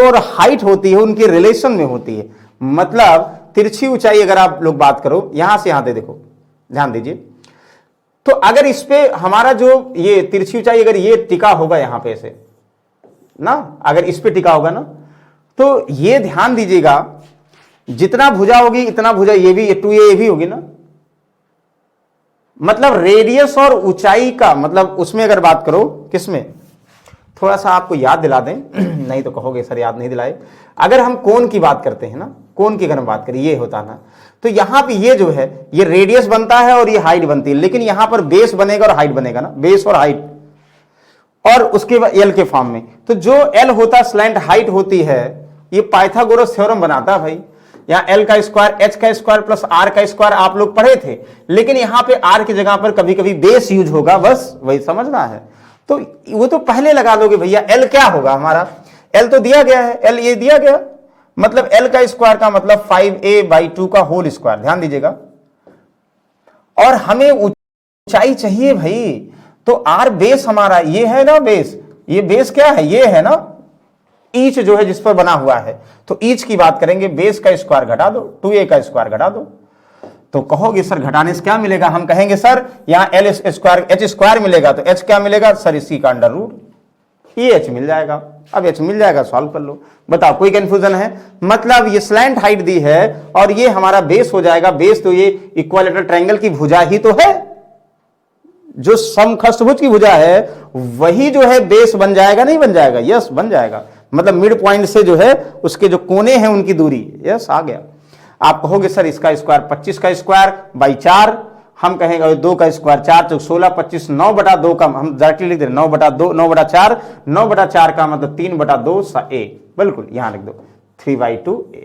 और हाइट होती है उनके रिलेशन में होती है। मतलब तिरछी ऊंचाई अगर आप लोग बात करो, यहां से यहां देखो, ध्यान दीजिए, तो अगर इस पे हमारा जो ये तिरछी ऊंचाई अगर ये टिका होगा यहां पे ऐसे ना, अगर इस पे टिका होगा ना, तो ये ध्यान दीजिएगा, जितना भुजा होगी इतना भुजा ये भी, 2a भी होगी ना। मतलब रेडियस और ऊंचाई का मतलब उसमें अगर बात करो, किसमें, थोड़ा सा आपको याद दिला दें नहीं तो कहोगे सर याद नहीं दिलाए। अगर हम कोण की बात करते हैं ना, कोण की अगर हम बात करें, ये होता ना, तो यहां पे ये जो है ये रेडियस बनता है और ये हाइट बनती है, लेकिन यहां पर बेस बनेगा और हाइट बनेगा ना, बेस और हाइट, और उसके बाद एल के फॉर्म में। तो जो एल होता है स्लैंट हाइट होती है, ये पाइथागोरस थ्योरम बनाता है भाई। यहां एल का स्क्वायर एच का स्क्वायर प्लस आर का स्क्वायर आप लोग पढ़े थे, लेकिन यहां पे आर की जगह पर कभी कभी बेस यूज होगा, बस वही समझना है। तो वो तो पहले लगा लोगे भैया, एल क्या होगा हमारा, एल तो दिया गया है, एल ये दिया गया, मतलब एल का स्क्वायर का मतलब 5a/2 का होल स्क्वायर, ध्यान दीजिएगा। और हमें ऊंचाई चाहिए भाई, तो आर बेस हमारा ये है ना, बेस, ये बेस क्या है, ये है ना ईच जो है जिस पर बना हुआ है, तो ईच की बात करेंगे, बेस का स्क्वायर घटा दो, 2a का स्क्वायर घटा दो। तो कहोगे सर घटाने से क्या मिलेगा, हम कहेंगे सर यहां एल स्क्वायर एच स्क्वायर मिलेगा, तो एच क्या मिलेगा सर, इसी का अंडर रूट, ये एच मिल जाएगा। अब एच मिल जाएगा, सॉल्व कर लो, बताओ कोई कंफ्यूजन है। मतलब ये स्लैंट हाइट दी है और ये हमारा बेस हो जाएगा, बेस तो ये इक्विलैटरल ट्रायंगल की भुजा ही तो है, जो समखष्टभुज की भुजा है वही जो है बेस बन जाएगा, नहीं बन जाएगा, यस बन जाएगा। मतलब मिड पॉइंट से जो है उसके जो कोने हैं उनकी दूरी, यस आ गया। आप कहोगे सर इसका स्क्वायर 25 का स्क्वायर बाई 4, हम कहेंगे 2 का स्क्वायर 4 तो 16, 25 9/2 का हम डायरेक्टली लिख दे 9/2 9/4 9/4 का मतलब 3/2 a, बिल्कुल यहां लिख दो 3/2 a।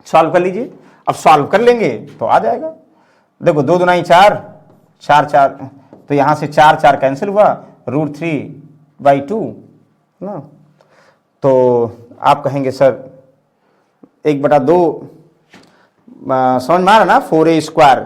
सॉल्व कर लीजिए, अब सॉल्व कर लेंगे तो आ जाएगा। देखो 2 दूना 4 4 4, तो यहां से 4 4 कैंसिल हुआ, √3/2 ना, तो आप कहेंगे सर 1/2 समझ में आ रहा ना, 4a स्क्वायर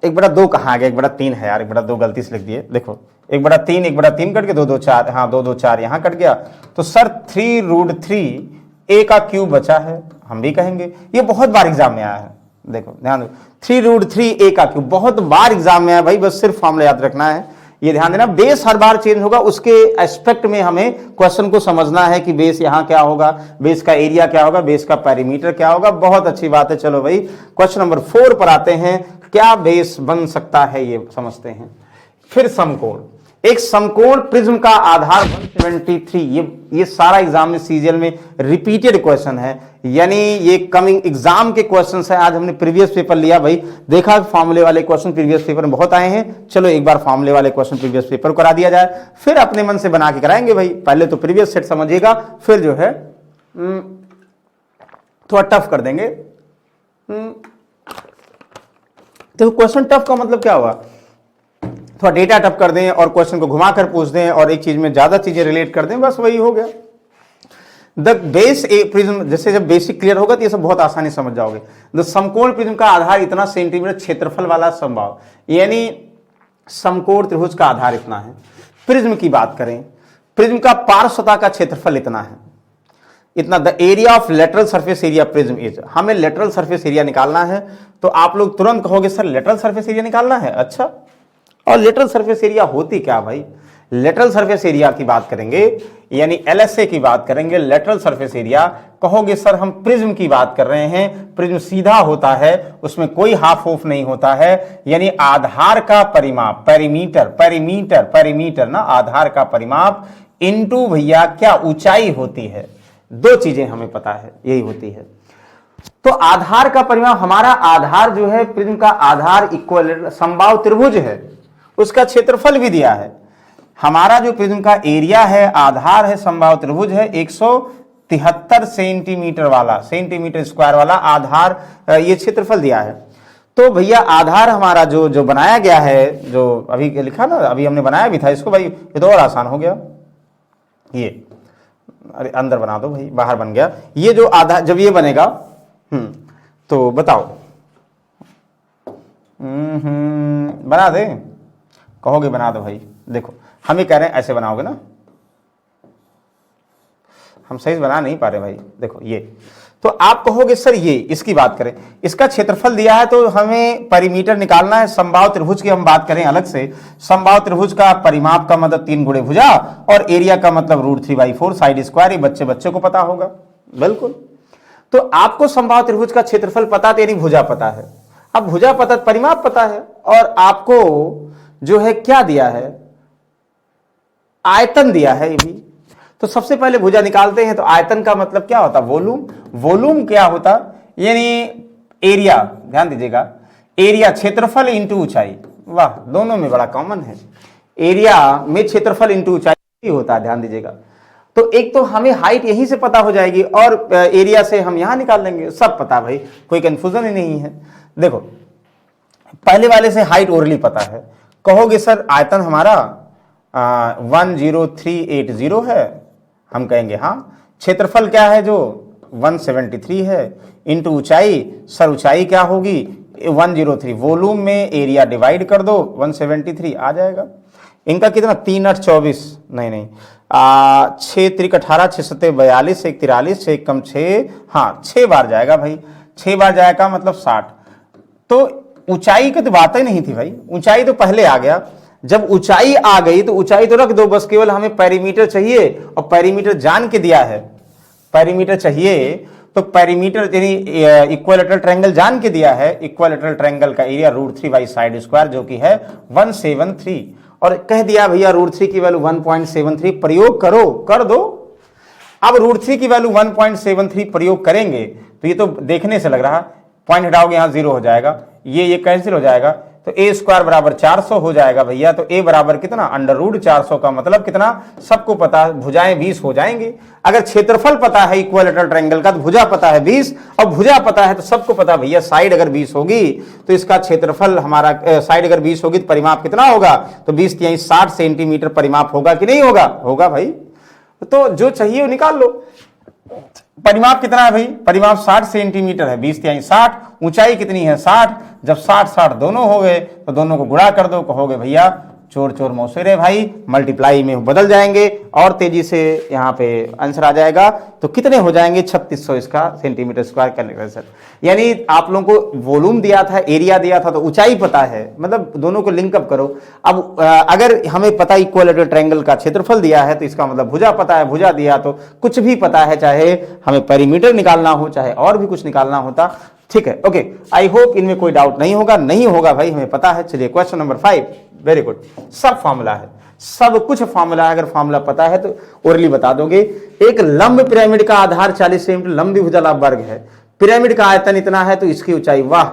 1/2 कहाँ आ गया, 1/3 है यार, 1/2 गलती से लिख दिए। देखो 1/3 कट के 2 2 4, हाँ 2 2 4 यहां कट गया, तो सर 3√3 a का क्यूब बचा है, हम भी कहेंगे। ये बहुत बार एग्जाम में आया है, देखो ध्यान दो, 3√3 a का क्यूब बहुत बार एग्जाम में आया भाई, बस सिर्फ फॉर्मूला याद रखना है, ये ध्यान देना। बेस हर बार चेंज होगा, उसके एस्पेक्ट में हमें क्वेश्चन को समझना है कि बेस यहां क्या होगा, बेस का एरिया क्या होगा, बेस का पेरीमीटर क्या होगा। बहुत अच्छी बात है। चलो भाई क्वेश्चन नंबर 4 पर आते हैं, क्या बेस बन सकता है ये समझते हैं। फिर समकोण, एक समकोण प्रिज्म का आधार 173, ये सारा एग्जाम में सीजीएल में रिपीटेड क्वेश्चन है, यानी ये कमिंग एग्जाम के क्वेश्चंस है। आज हमने प्रीवियस पेपर लिया भाई, देखा फॉर्मूले वाले क्वेश्चन प्रीवियस पेपर में बहुत आए हैं, चलो एक बार फॉर्मूले वाले क्वेश्चन प्रीवियस पेपर करा दिया जाए, फिर अपने मन से बना के कराएंगे भाई। पहले तो प्रीवियस सेट समझिएगा, फिर जो है थोड़ा टफ कर देंगे। तो क्वेश्चन टफ का मतलब क्या हुआ, थोड़ा डेटा टफ कर दें और क्वेश्चन को घुमाकर पूछ दें और एक चीज में ज्यादा चीजें रिलेट कर दें, बस वही हो गया। द बेस ए प्रिज्म, जैसे जब बेसिक क्लियर होगा तो ये सब बहुत आसानी समझ जाओगे। द समकोण प्रिज्म का आधार इतना सेंटीमीटर क्षेत्रफल वाला समबाहु, यानी समकोण त्रिभुज का आधार इतना है। प्रिज्म की बात करें, प्रिज्म का पार्श्वता का क्षेत्रफल इतना है, इतना। The area of lateral surface area prism is, हमें लेटरल सरफेस एरिया निकालना है। तो आप लोग तुरंत कहोगे सर लेटरल सरफेस एरिया निकालना है, अच्छा, और लेटरल सरफेस एरिया होती क्या भाई। लेटरल सरफेस एरिया की बात करेंगे, यानी एलएसए की बात करेंगे, लेटरल सरफेस एरिया। कहोगे सर हम प्रिज्म की बात कर रहे हैं, प्रिज्म सीधा होता है, उसमें कोई हाफ ऑफ नहीं होता है, यानी आधार का परिमाप, पेरीमीटर पेरीमीटर पेरीमीटर ना, आधार का परिमाप इनटू भैया क्या ऊंचाई होती है। दो चीजें हमें पता है, यही होती है। तो आधार का परिमाप, हमारा आधार जो है प्रिज्म का आधार इक्वल समबाहु त्रिभुज है, उसका क्षेत्रफल भी दिया है। हमारा जो प्रिज्म का एरिया है, आधार है, समबाहु त्रिभुज है, 173 सेंटीमीटर वाला, सेंटीमीटर स्क्वायर वाला आधार, ये क्षेत्रफल दिया है। तो भैया आधार हमारा जो बनाया गया है, जो अभी लिखा ना, अभी हमने बनाया भी था इसको भाई, ये तो और आसान हो गया। ये अरे अंदर बना दो भाई, बाहर बन गया। ये जो आधार जब ये बनेगा तो बताओ बना दे, कहोगे बना दो भाई। देखो हम ही कह रहे हैं ऐसे बनाओगे ना, हम सही से बना नहीं पा रहे भाई। देखो ये, तो आप कहोगे सर ये इसकी बात करें, इसका क्षेत्रफल दिया है तो हमें परिमीटर निकालना है। समबाहु त्रिभुज की हम बात करें अलग से, समबाहु त्रिभुज का परिमाप का मतलब 3 गुणे भुजा और एरिया का मतलब √3/4 साइड स्क्वायर, ये बच्चे बच्चे को पता होगा बिल्कुल। तो आपको समबाहु त्रिभुज का क्षेत्रफल पता, तेरी भुजा पता है, अब भुजा पता, परिमाप पता है, और आपको जो है क्या दिया है, आयतन दिया है ये भी। तो सबसे पहले भुजा निकालते हैं। तो आयतन का मतलब क्या होता? वॉल्यूम। वॉल्यूम क्या होता? यानी एरिया। ध्यान दीजिएगा, एरिया क्षेत्रफल इंटू ऊंचाई। वाह, दोनों में बड़ा कॉमन है। एरिया में क्षेत्रफल इंटू ऊंचाई होता है। ध्यान दीजिएगा, तो एक तो हमें हाइट यहीं से पता हो जाएगी और एरिया से हम यहां निकाल लेंगे। सब पता भाई, कोई कंफ्यूजन ही नहीं है। देखो, पहले वाले से हाइट ओरली पता है। कहोगे सर आयतन हमारा 10380 है, हम कहेंगे हाँ। क्षेत्रफल क्या है? जो 173 है, इंटू ऊंचाई। सर ऊंचाई क्या होगी? 103। वॉल्यूम में एरिया डिवाइड कर दो, 173 आ जाएगा। इनका कितना? 3 8 24, नहीं 6 3 18, 6 7 42, 1 43, 6 कम 6, हाँ 6 बार जाएगा भाई। 6 बार जाएगा मतलब 60। तो ऊंचाई की तो बात ही नहीं थी भाई, ऊंचाई तो पहले आ गया। जब ऊंचाई आ गई तो ऊंचाई तो रख दो, बस केवल हमें पेरीमीटर चाहिए और पेरीमीटर जान के दिया है। पेरीमीटर चाहिए तो पेरीमीटर यानी इक्विलैटरल ट्रायंगल जान के दिया है। इक्विलैटरल ट्रायंगल का एरिया √3 बाई साइड स्क्वायर जो कि है 173, और कह दिया भैया √3 की वैल्यू 1.73 प्रयोग करो, कर दो। अब √3 की वैल्यू 1.73 प्रयोग करेंगे तो ये तो देखने से लग रहा, पॉइंट हटाओगे यहां 0 हो जाएगा, ये कैंसिल हो जाएगा, तो a स्क्वायर बराबर 400 हो जाएगा भैया। तो a बराबर कितना? √400 का मतलब कितना? सबको पता, भुजाएं 20 हो जाएंगे। अगर क्षेत्रफल पता है इक्विलैटरल ट्रायंगल का तो भुजा पता है 20, और भुजा पता है तो सबको पता भैया साइड अगर 20 होगी तो इसका क्षेत्रफल हमारा, साइड अगर 20 होगी तो परिमाप कितना होगा? तो 20 × 60 सेंटीमीटर परिमाप होगा कि नहीं होगा? होगा भाई। तो जो चाहिए वो निकाल लो। परिमाप कितना है भाई? परिमाप 60 सेंटीमीटर है। 20 × 60, ऊंचाई कितनी है? 60। जब 60 60 दोनों हो गए तो दोनों को गुणा कर दो, कहोगे भैया चोर चोर मौसेरे भाई, मल्टीप्लाई में बदल जाएंगे और तेजी से यहाँ पे आंसर आ जाएगा। तो कितने हो जाएंगे? 3600 इसका सेंटीमीटर स्क्वायर कैलकुलेशन। यानी आप लोगों को वॉल्यूम दिया था, एरिया दिया था, तो ऊंचाई पता है, मतलब दोनों को लिंकअप करो। अब अगर हमें पता इक्विलैटरल ट्रायंगल का क्षेत्रफल दिया है तो इसका मतलब भुजा पता है, भुजा दिया तो कुछ भी पता है, चाहे हमें पेरीमीटर निकालना हो, चाहे और भी कुछ निकालना होता। ठीक है, ओके। आई होप इनमें कोई डाउट नहीं होगा। नहीं होगा भाई, हमें पता है। चलिए क्वेश्चन नंबर 5, वेरी गुड। सब फॉर्मूला है, सब कुछ फॉर्मूला है। अगर फॉर्मूला पता है तो ओरली बता दोगे। एक लंब पिरामिड का आधार 40 सेंटीमीटर, लंबी भुजा लाभ वर्ग है। पिरामिड का आयतन इतना है तो इसकी ऊंचाई, वाह।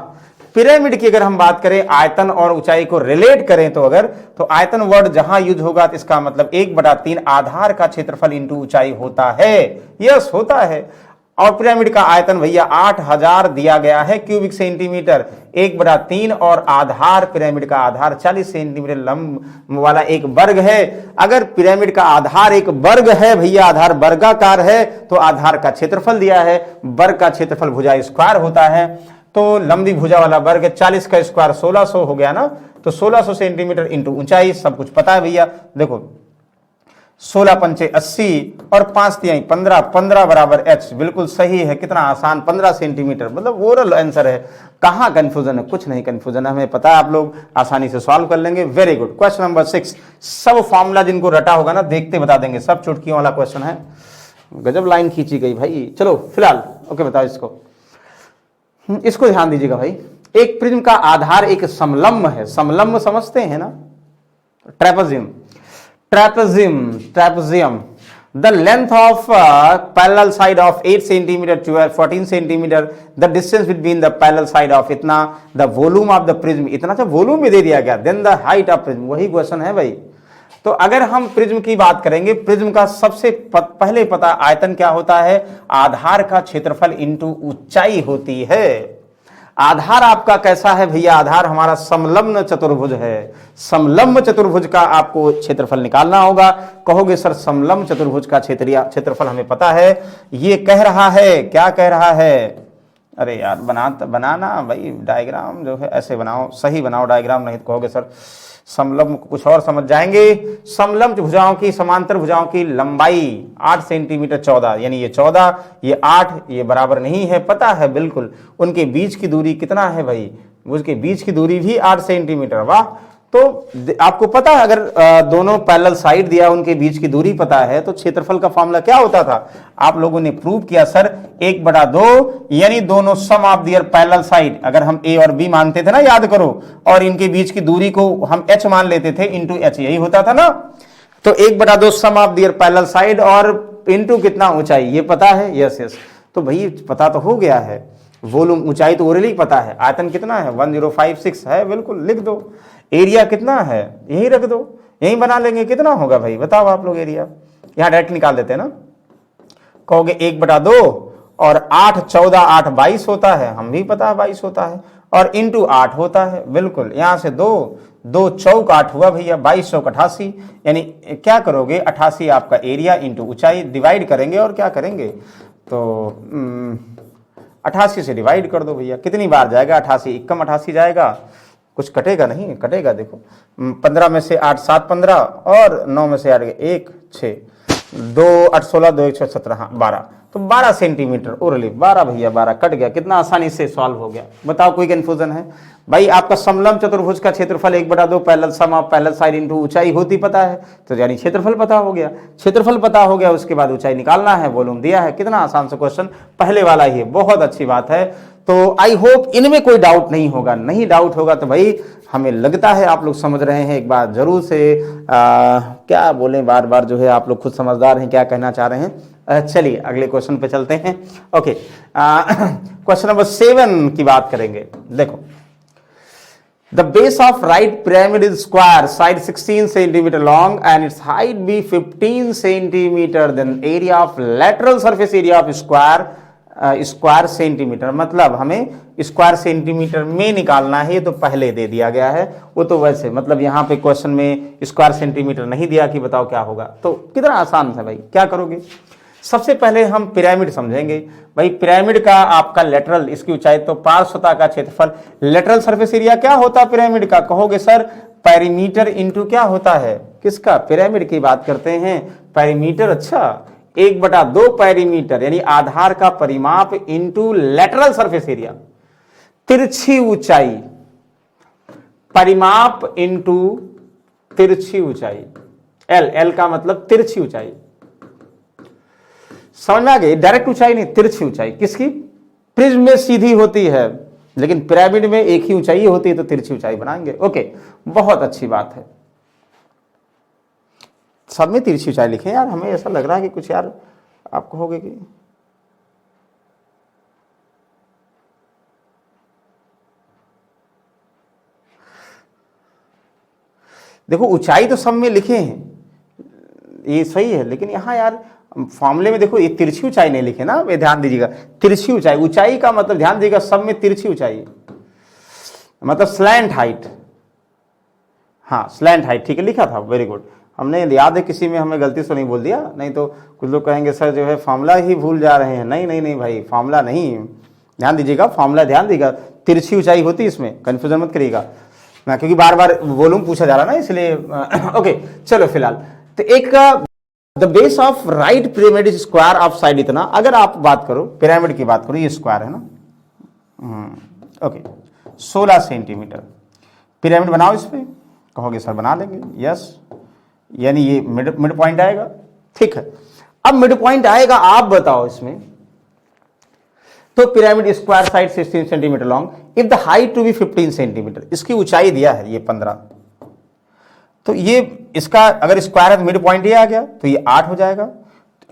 पिरामिड की अगर हम बात करें, आयतन और ऊंचाई को रिलेट करें तो अगर, तो आयतन वर्ड जहां यूज होगा तो इसका मतलब 1/3 आधार का क्षेत्रफल इंटू ऊंचाई होता है। यस, होता है। और पिरामिड का आयतन भैया 8000 दिया गया है क्यूबिक सेंटीमीटर। 1/3 और आधार, पिरामिड का आधार 40 सेंटीमीटर लंब वाला एक वर्ग है। अगर पिरामिड का आधार एक वर्ग है भैया, आधार वर्गाकार है, तो आधार का क्षेत्रफल दिया है। वर्ग का क्षेत्रफल भुजा स्क्वायर होता है। तो लंबी भुजा वाला वर्ग 40 का स्क्वायर 1600 हो गया ना। तो 1600 सेंटीमीटर इंटू ऊंचाई, सब कुछ पता है भैया। देखो 16 पंचे 80 और 5 तिहाई 15, 15 बराबर h, बिल्कुल सही है। कितना आसान, 15 सेंटीमीटर, मतलब ओरल आंसर है। कहां कंफ्यूजन है? कुछ नहीं कंफ्यूजन है, हमें पता है। आप लोग आसानी से सॉल्व कर लेंगे। Very good. क्वेश्चन नंबर 6, सब फॉर्मूला जिनको रटा होगा ना, देखते बता देंगे। सब चुटकियों वाला क्वेश्चन है, गजब लाइन खींची गई भाई। चलो फिलहाल ओके, बताओ इसको। इसको ध्यान दीजिएगा भाई। एक प्रिज्म का आधार एक समलंब है। समलंब समझते हैं ना? Trapezium, trapezium. The length of parallel side of 8 centimeter to 14 centimeter. The distance between the parallel side of इतना. The volume of the prism इतना। अच्छा, वॉल्यूम भी दे दिया गया। Then the height of prism, वही क्वेश्चन है भाई। तो अगर हम प्रिज्म की बात करेंगे, प्रिज्म का सबसे पहले पता आयतन क्या होता है? आधार का क्षेत्रफल इंटू ऊंचाई होती है। आधार आपका कैसा है भैया? आधार हमारा समलंब चतुर्भुज है। समलंब चतुर्भुज का आपको क्षेत्रफल निकालना होगा। कहोगे सर समलंब चतुर्भुज का क्षेत्रफल हमें पता है। ये कह रहा है, क्या कह रहा है? अरे यार बनाना भाई डायग्राम जो है ऐसे बनाओ, सही बनाओ डायग्राम, नहीं तो कहोगे सर समलंब कुछ और समझ जाएंगे। समलंब भुजाओं की, समांतर भुजाओं की लंबाई 8 सेंटीमीटर 14, यानी ये 14, ये 8, ये बराबर नहीं है, पता है बिल्कुल। उनके बीच की दूरी कितना है भाई? उसके बीच की दूरी भी 8 सेंटीमीटर। वाह। तो आपको पता है, अगर दोनों पैरेलल साइड दिया, उनके बीच की दूरी पता है, तो क्षेत्रफल का फॉर्मूला क्या होता था? आप लोगों ने प्रूव किया सर 1/2, यानी दोनों सम ऑफ दियर पैरेलल साइड। अगर हम ए और बी मानते थे ना, याद करो, और इनके बीच की दूरी को हम h मान लेते थे, इंटू h, यही होता था ना। तो 1/2 सम ऑफ दियर पैरेलल साइड और इनटू कितना ऊंचाई, ये पता है, यस यस। तो भाई पता तो हो गया है, वॉल्यूम ऊंचाई तो ओरली पता है, आयतन कितना है 1056 है, बिल्कुल लिख दो। एरिया कितना है यही रख दो, यही बना लेंगे, कितना होगा भाई बताओ आप लोग, एरिया यहां डायरेक्ट निकाल देते हैं ना। कहोगे 1/2 और 8 14 8 22 होता है, हम भी पता है 22 होता है, और इंटू 8 होता है, बिल्कुल यहां से 2 2 चौक 8 हुआ भैया, 22 चौक 88, यानी क्या करोगे 88 आपका एरिया इंटू ऊंचाई, डिवाइड करेंगे और क्या करेंगे तो 88 से डिवाइड कर दो भैया, कितनी बार जाएगा 88, इक्कम 88 जाएगा, कुछ कटेगा नहीं, कटेगा देखो 15 में से 8 7 15 और 9 में से 8 1 6 2 8 16 2 1 17 हाँ 12, तो 12 सेंटीमीटर ओरली, 12 भैया 12 कट गया, कितना आसानी से सॉल्व हो गया। बताओ कोई कंफ्यूजन है भाई? आपका समलंब चतुर्भुज का क्षेत्रफल 1/2 parallel sum of parallel side into ऊंचाई होती पता है, तो यानी क्षेत्रफल पता हो गया, क्षेत्रफल पता हो गया, उसके बाद ऊंचाई निकालना है, वॉल्यूम दिया है, कितना आसान सा क्वेश्चन, पहले वाला ही है, बहुत अच्छी बात है। तो आई होप इनमें कोई डाउट नहीं होगा, नहीं डाउट होगा तो भाई हमें लगता है आप लोग समझ रहे हैं, एक बार जरूर से क्या बोलें, बार बार जो है आप लोग खुद समझदार हैं क्या कहना चाह रहे हैं। चलिए अगले क्वेश्चन पे चलते हैं। ओके, क्वेश्चन नंबर 7 की बात करेंगे। देखो, the base of right pyramid is square, side 16 centimeter long and its height be 15 centimeter, then area of lateral surface area of square centimetre, मतलब हमें स्क्वायर सेंटीमीटर में निकालना है, तो पहले दे दिया गया है, वो तो वैसे मतलब यहाँ पे क्वेश्चन में स्क्वायर सेंटीमीटर नहीं दिया कि बताओ क्या होगा, तो कितना आसान था भाई, क्या करोगे? सबसे पहले हम पिरामिड समझेंगे भाई। पिरामिड का आपका लेटरल, इसकी ऊंचाई तो पार्श्वता का क्षेत्रफल, लेटरल सरफेस एरिया क्या होता है पिरामिड का? कहोगे सर पेरीमीटर इंटू क्या होता है, किसका? पिरामिड की बात करते हैं, पेरीमीटर। अच्छा, 1/2 पेरीमीटर यानी आधार का परिमाप इंटू लेटरल सरफेस एरिया, तिरछी ऊंचाई, परिमाप इंटू तिरछी ऊंचाई, एल का मतलब तिरछी ऊंचाई, समझ में आ गई? डायरेक्ट ऊंचाई नहीं, तिरछी ऊंचाई। किसकी? प्रिज्म में सीधी होती है, लेकिन पिरामिड में एक ही ऊंचाई होती है, तो तिरछी ऊंचाई बनाएंगे। ओके, बहुत अच्छी बात है, सब में तिरछी ऊंचाई लिखे यार, हमें ऐसा लग रहा है कि कुछ यार आप कहोगे कि देखो ऊंचाई तो सब में लिखे हैं, ये सही है, लेकिन यहां यार फॉर्मूले में देखो ये तिरछी ऊंचाई नहीं लिखे ना, ये ध्यान दीजिएगा, तिरछी ऊंचाई, ऊंचाई का मतलब ध्यान दीजिएगा सब में तिरछी ऊंचाई मतलब स्लैंट हाइट, हाँ स्लैंट हाइट, ठीक है लिखा था, वेरी गुड। हमने याद है किसी में हमें गलती से नहीं बोल दिया, नहीं तो कुछ लोग कहेंगे सर जो है फॉर्मूला ही भूल जा रहे हैं। नहीं नहीं नहीं भाई, फॉर्मूला नहीं, ध्यान दीजिएगा, फॉर्मूला ध्यान दीजिएगा, तिरछी ऊंचाई होती है इसमें, कंफ्यूजन मत करिएगा, क्योंकि बार बार वॉल्यूम पूछा जा रहा ना इसलिए। ओके चलो फिलहाल तो एक the base of right pyramid is square of side इतना, अगर आप बात करो पिरामिड की बात करो, ये स्क्वायर है ना, ओके 16 सेंटीमीटर पिरामिड बनाओ इस पे, कहोगे सर बना लेंगे, यस, यानी ये मिड पॉइंट आएगा, ठीक है। अब मिड पॉइंट आएगा, आप बताओ इसमें, तो pyramid square side 16 centimetre long, if the height to be 15 centimetre, इसकी ऊंचाई दिया है ये 15, तो ये इसका अगर स्क्वायर है तो मिड पॉइंट ये आ गया, तो ये 8 हो जाएगा,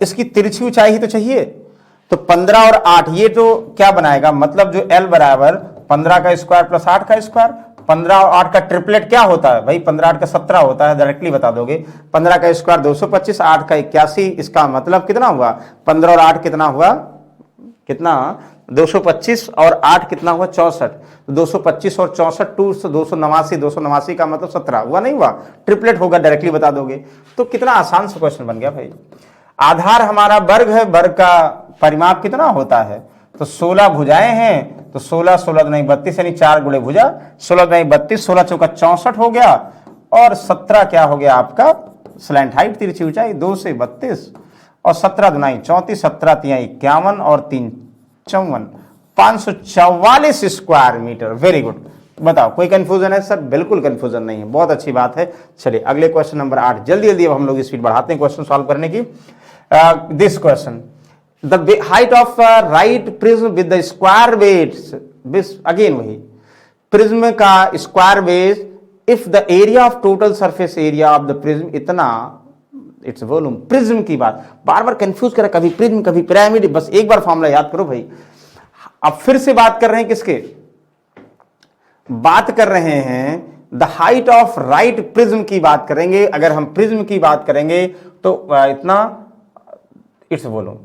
इसकी तिरछी ऊंचाई ही तो चाहिए, तो 15 और 8 ये तो क्या बनाएगा, मतलब जो L बराबर 15 का स्क्वायर प्लस 8 का स्क्वायर, 15 और 8 का ट्रिपलेट क्या होता है भाई, 15 8 का 17 होता है, डायरेक्टली बता दोगे, 15 का स्क्वायर 225, 8 का 81, इसका मतलब कितना हुआ, 15 और 8 कितना हुआ, कितना 225 और 8 कितना हुआ 64, 225 और 64 289 का मतलब 17 हुआ, नहीं हुआ, ट्रिपलेट होगा, डायरेक्टली बता दोगे। तो कितना आसान सा क्वेश्चन बन गया भाई। आधार हमारा वर्ग है, वर्ग का परिमाप कितना होता है, तो 16 भुजाएं हैं, तो 16 16 नहीं 32 यानी 4 गुणे भुजा, 16 नहीं 32, 16 चौका 64 हो गया, और 17 क्या हो गया आपका स्लैंट हाइट तिरछी ऊंचाई 2 से 32, और 17 दुनाई 34, 17 तिया 51 और 3 54, 544 स्क्वायर मीटर। वेरी गुड, बताओ कोई कंफ्यूजन है सर? बिल्कुल कंफ्यूजन नहीं है, बहुत अच्छी बात है। चलिए अगले क्वेश्चन नंबर 8, जल्दी जल्दी अब हम लोग स्पीड बढ़ाते हैं क्वेश्चन सॉल्व करने की। This question, the height of right prism with the square base, again वही प्रिज्म का square base, if the area of total surface area of the prism इतना इट्स वॉल्यूम। प्रिज्म की बात बार बार confuse करा, कभी prism कभी पिरामिड, बस एक बार फॉर्मूला याद करो भाई। अब फिर से बात कर रहे हैं किसके, बात कर रहे हैं the height of right prism की बात करेंगे। अगर हम प्रिज्म की बात करेंगे तो इतना its volume.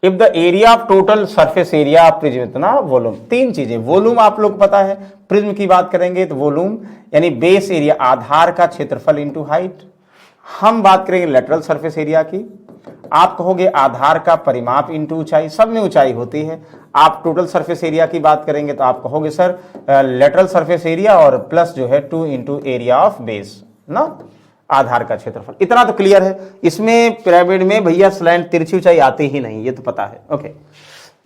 If the area of total surface area of prism इतना वॉल्यूम। तीन चीजें, वॉल्यूम आप लोग को पता है, प्रिज्म की बात करेंगे तो वॉल्यूम यानी बेस एरिया आधार का क्षेत्रफल इनटू हाइट। हम बात करेंगे लेटरल सरफेस एरिया की, आप कहोगे आधार का परिमाप इनटू ऊंचाई, सब में ऊंचाई होती है। आप टोटल सरफेस एरिया की बात करेंगे तो आप कहोगे सर लेटरल सरफेस एरिया और प्लस जो है 2 इंटू एरिया ऑफ बेस ना, आधार का क्षेत्रफल। इतना तो क्लियर है। इसमें पिरामिड में भैया स्लैंट तिरछी ऊंचाई आती ही नहीं, ये तो पता है। ओके,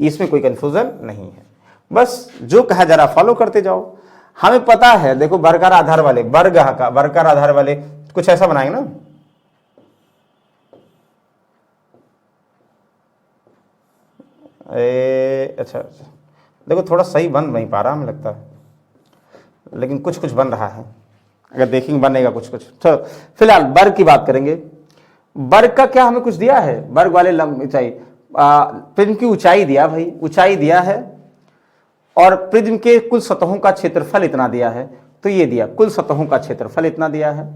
इसमें कोई कंफ्यूजन नहीं है, बस जो कहा जरा फॉलो करते जाओ। हमें पता है, देखो वर्गाकार आधार वाले, वर्गाकार आधार वाले कुछ ऐसा बनाएंगे ना, अच्छा देखो थोड़ा सही बन नहीं पा रहा हमें लगता है, लेकिन कुछ कुछ बन रहा है, अगर देखेंगे बनेगा कुछ कुछ। तो फिलहाल वर्ग की बात करेंगे। वर्ग का क्या हमें कुछ दिया है, वर्ग वाले लंब ऊंचाई, प्रिज्म की ऊंचाई दिया भाई, ऊंचाई दिया है, और प्रिज्म के कुल सतहों का क्षेत्रफल इतना दिया है, तो ये दिया कुल सतहों का क्षेत्रफल इतना दिया है,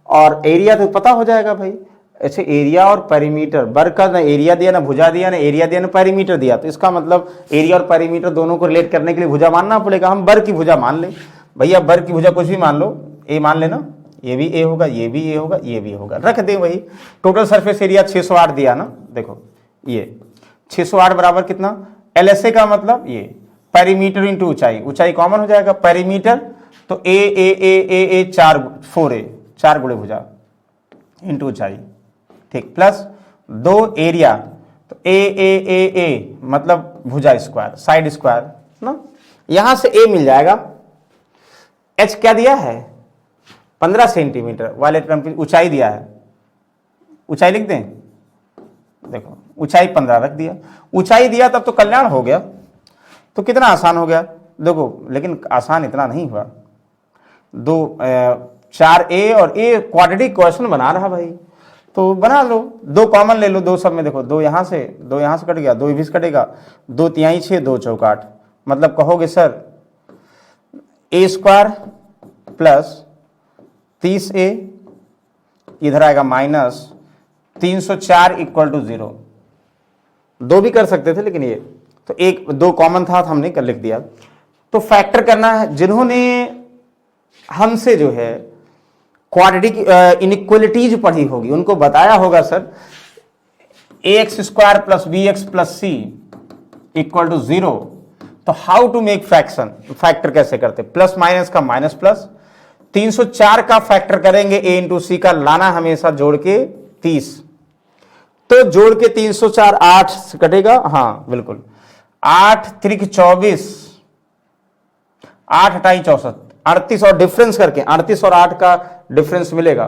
और एरिया तो पता हो जाएगा भाई। अच्छा, एरिया और पेरीमीटर, वर्ग का ना एरिया दिया ना भुजा दिया, ना एरिया दिया ना पेरीमीटर दिया, तो इसका मतलब एरिया और पेरीमीटर दोनों को रिलेट करने के लिए भुजा मानना पड़ेगा। हम वर्ग की भुजा मान ले भैया, वर्ग की भुजा कुछ भी मान लो, ए मान लेना, ये भी ए होगा, ये भी ए होगा, ये भी होगा, रख दे वही। टोटल सरफेस एरिया 608 दिया ना, देखो ये 608 बराबर कितना, एलएसए का मतलब ये पेरीमीटर इंटू ऊंचाई, ऊंचाई कॉमन हो जाएगा, पेरीमीटर तो ए 4 गुणे भुजा इंटू ऊंचाई, ठीक, प्लस 2 एरिया तो ए मतलब भुजा स्क्वायर, साइड स्क्वायर ना, यहां से ए मिल जाएगा। एच क्या दिया है 15 सेंटीमीटर, वाले टर्म की ऊंचाई दिया है, ऊंचाई लिख दें, देखो ऊंचाई 15 रख दिया, ऊंचाई दिया तब तो कल्याण हो गया, तो कितना आसान हो गया देखो, लेकिन आसान इतना नहीं हुआ। 4 ए और ए क्वाड्रेटिक क्वेश्चन बना रहा भाई, तो बना लो, 2 कॉमन ले लो, 2 सब में देखो, 2 यहां से कट गया, 2 भी से कटेगा, 2 तिहाई 6, 2 चौका 8, मतलब कहोगे सर ए स्क्वायर प्लस 30a, इधर आएगा माइनस 304 इक्वल टू 0। 2 भी कर सकते थे, लेकिन ये तो 2 कॉमन था तो हमने कर लिख दिया। तो फैक्टर करना है, जिन्होंने हमसे जो है क्वाड्रेटिक इनइक्वलिटीज पढ़ी होगी उनको बताया होगा sir ax square plus bx plus C equal to 0, तो how to make fraction, factor कैसे करते, प्लस माइनस का माइनस प्लस, 304 का फैक्टर करेंगे a इंटू सी का, लाना हमेशा जोड़ के 30, तो जोड़ के 304 8 से कटेगा, हाँ बिल्कुल, 8 त्रिक 24, 8 हटाई 64, 38 और डिफरेंस करके 38 और 8 का डिफरेंस मिलेगा,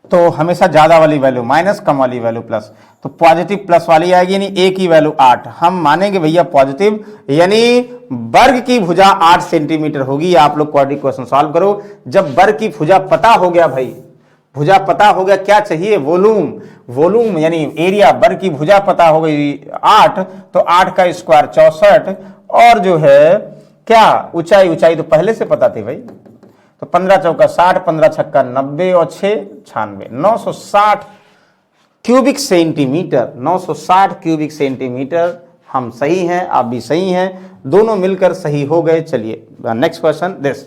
तो हमेशा ज्यादा वाली वैल्यू माइनस, कम वाली वैल्यू प्लस, तो पॉजिटिव प्लस वाली आएगी, यानी ए की वैल्यू 8, हम मानेंगे भैया पॉजिटिव, यानी वर्ग की भुजा 8 सेंटीमीटर होगी। आप लोग क्वाड्रेटिक क्वेश्चन सॉल्व करो, जब वर्ग की भुजा पता हो गया भाई, भुजा पता हो गया, क्या चाहिए वॉल्यूम यानी एरिया, वर्ग की भुजा पता हो गई 8, तो 8 का स्क्वायर 64, और जो है क्या ऊंचाई तो पहले से पता थी भाई, तो 15 चौका 60, 15 छक्का 90 और 6 96, 960 क्यूबिक सेंटीमीटर, 960 क्यूबिक सेंटीमीटर। हम सही हैं, आप भी सही हैं, दोनों मिलकर सही हो गए। चलिए नेक्स्ट क्वेश्चन, दिस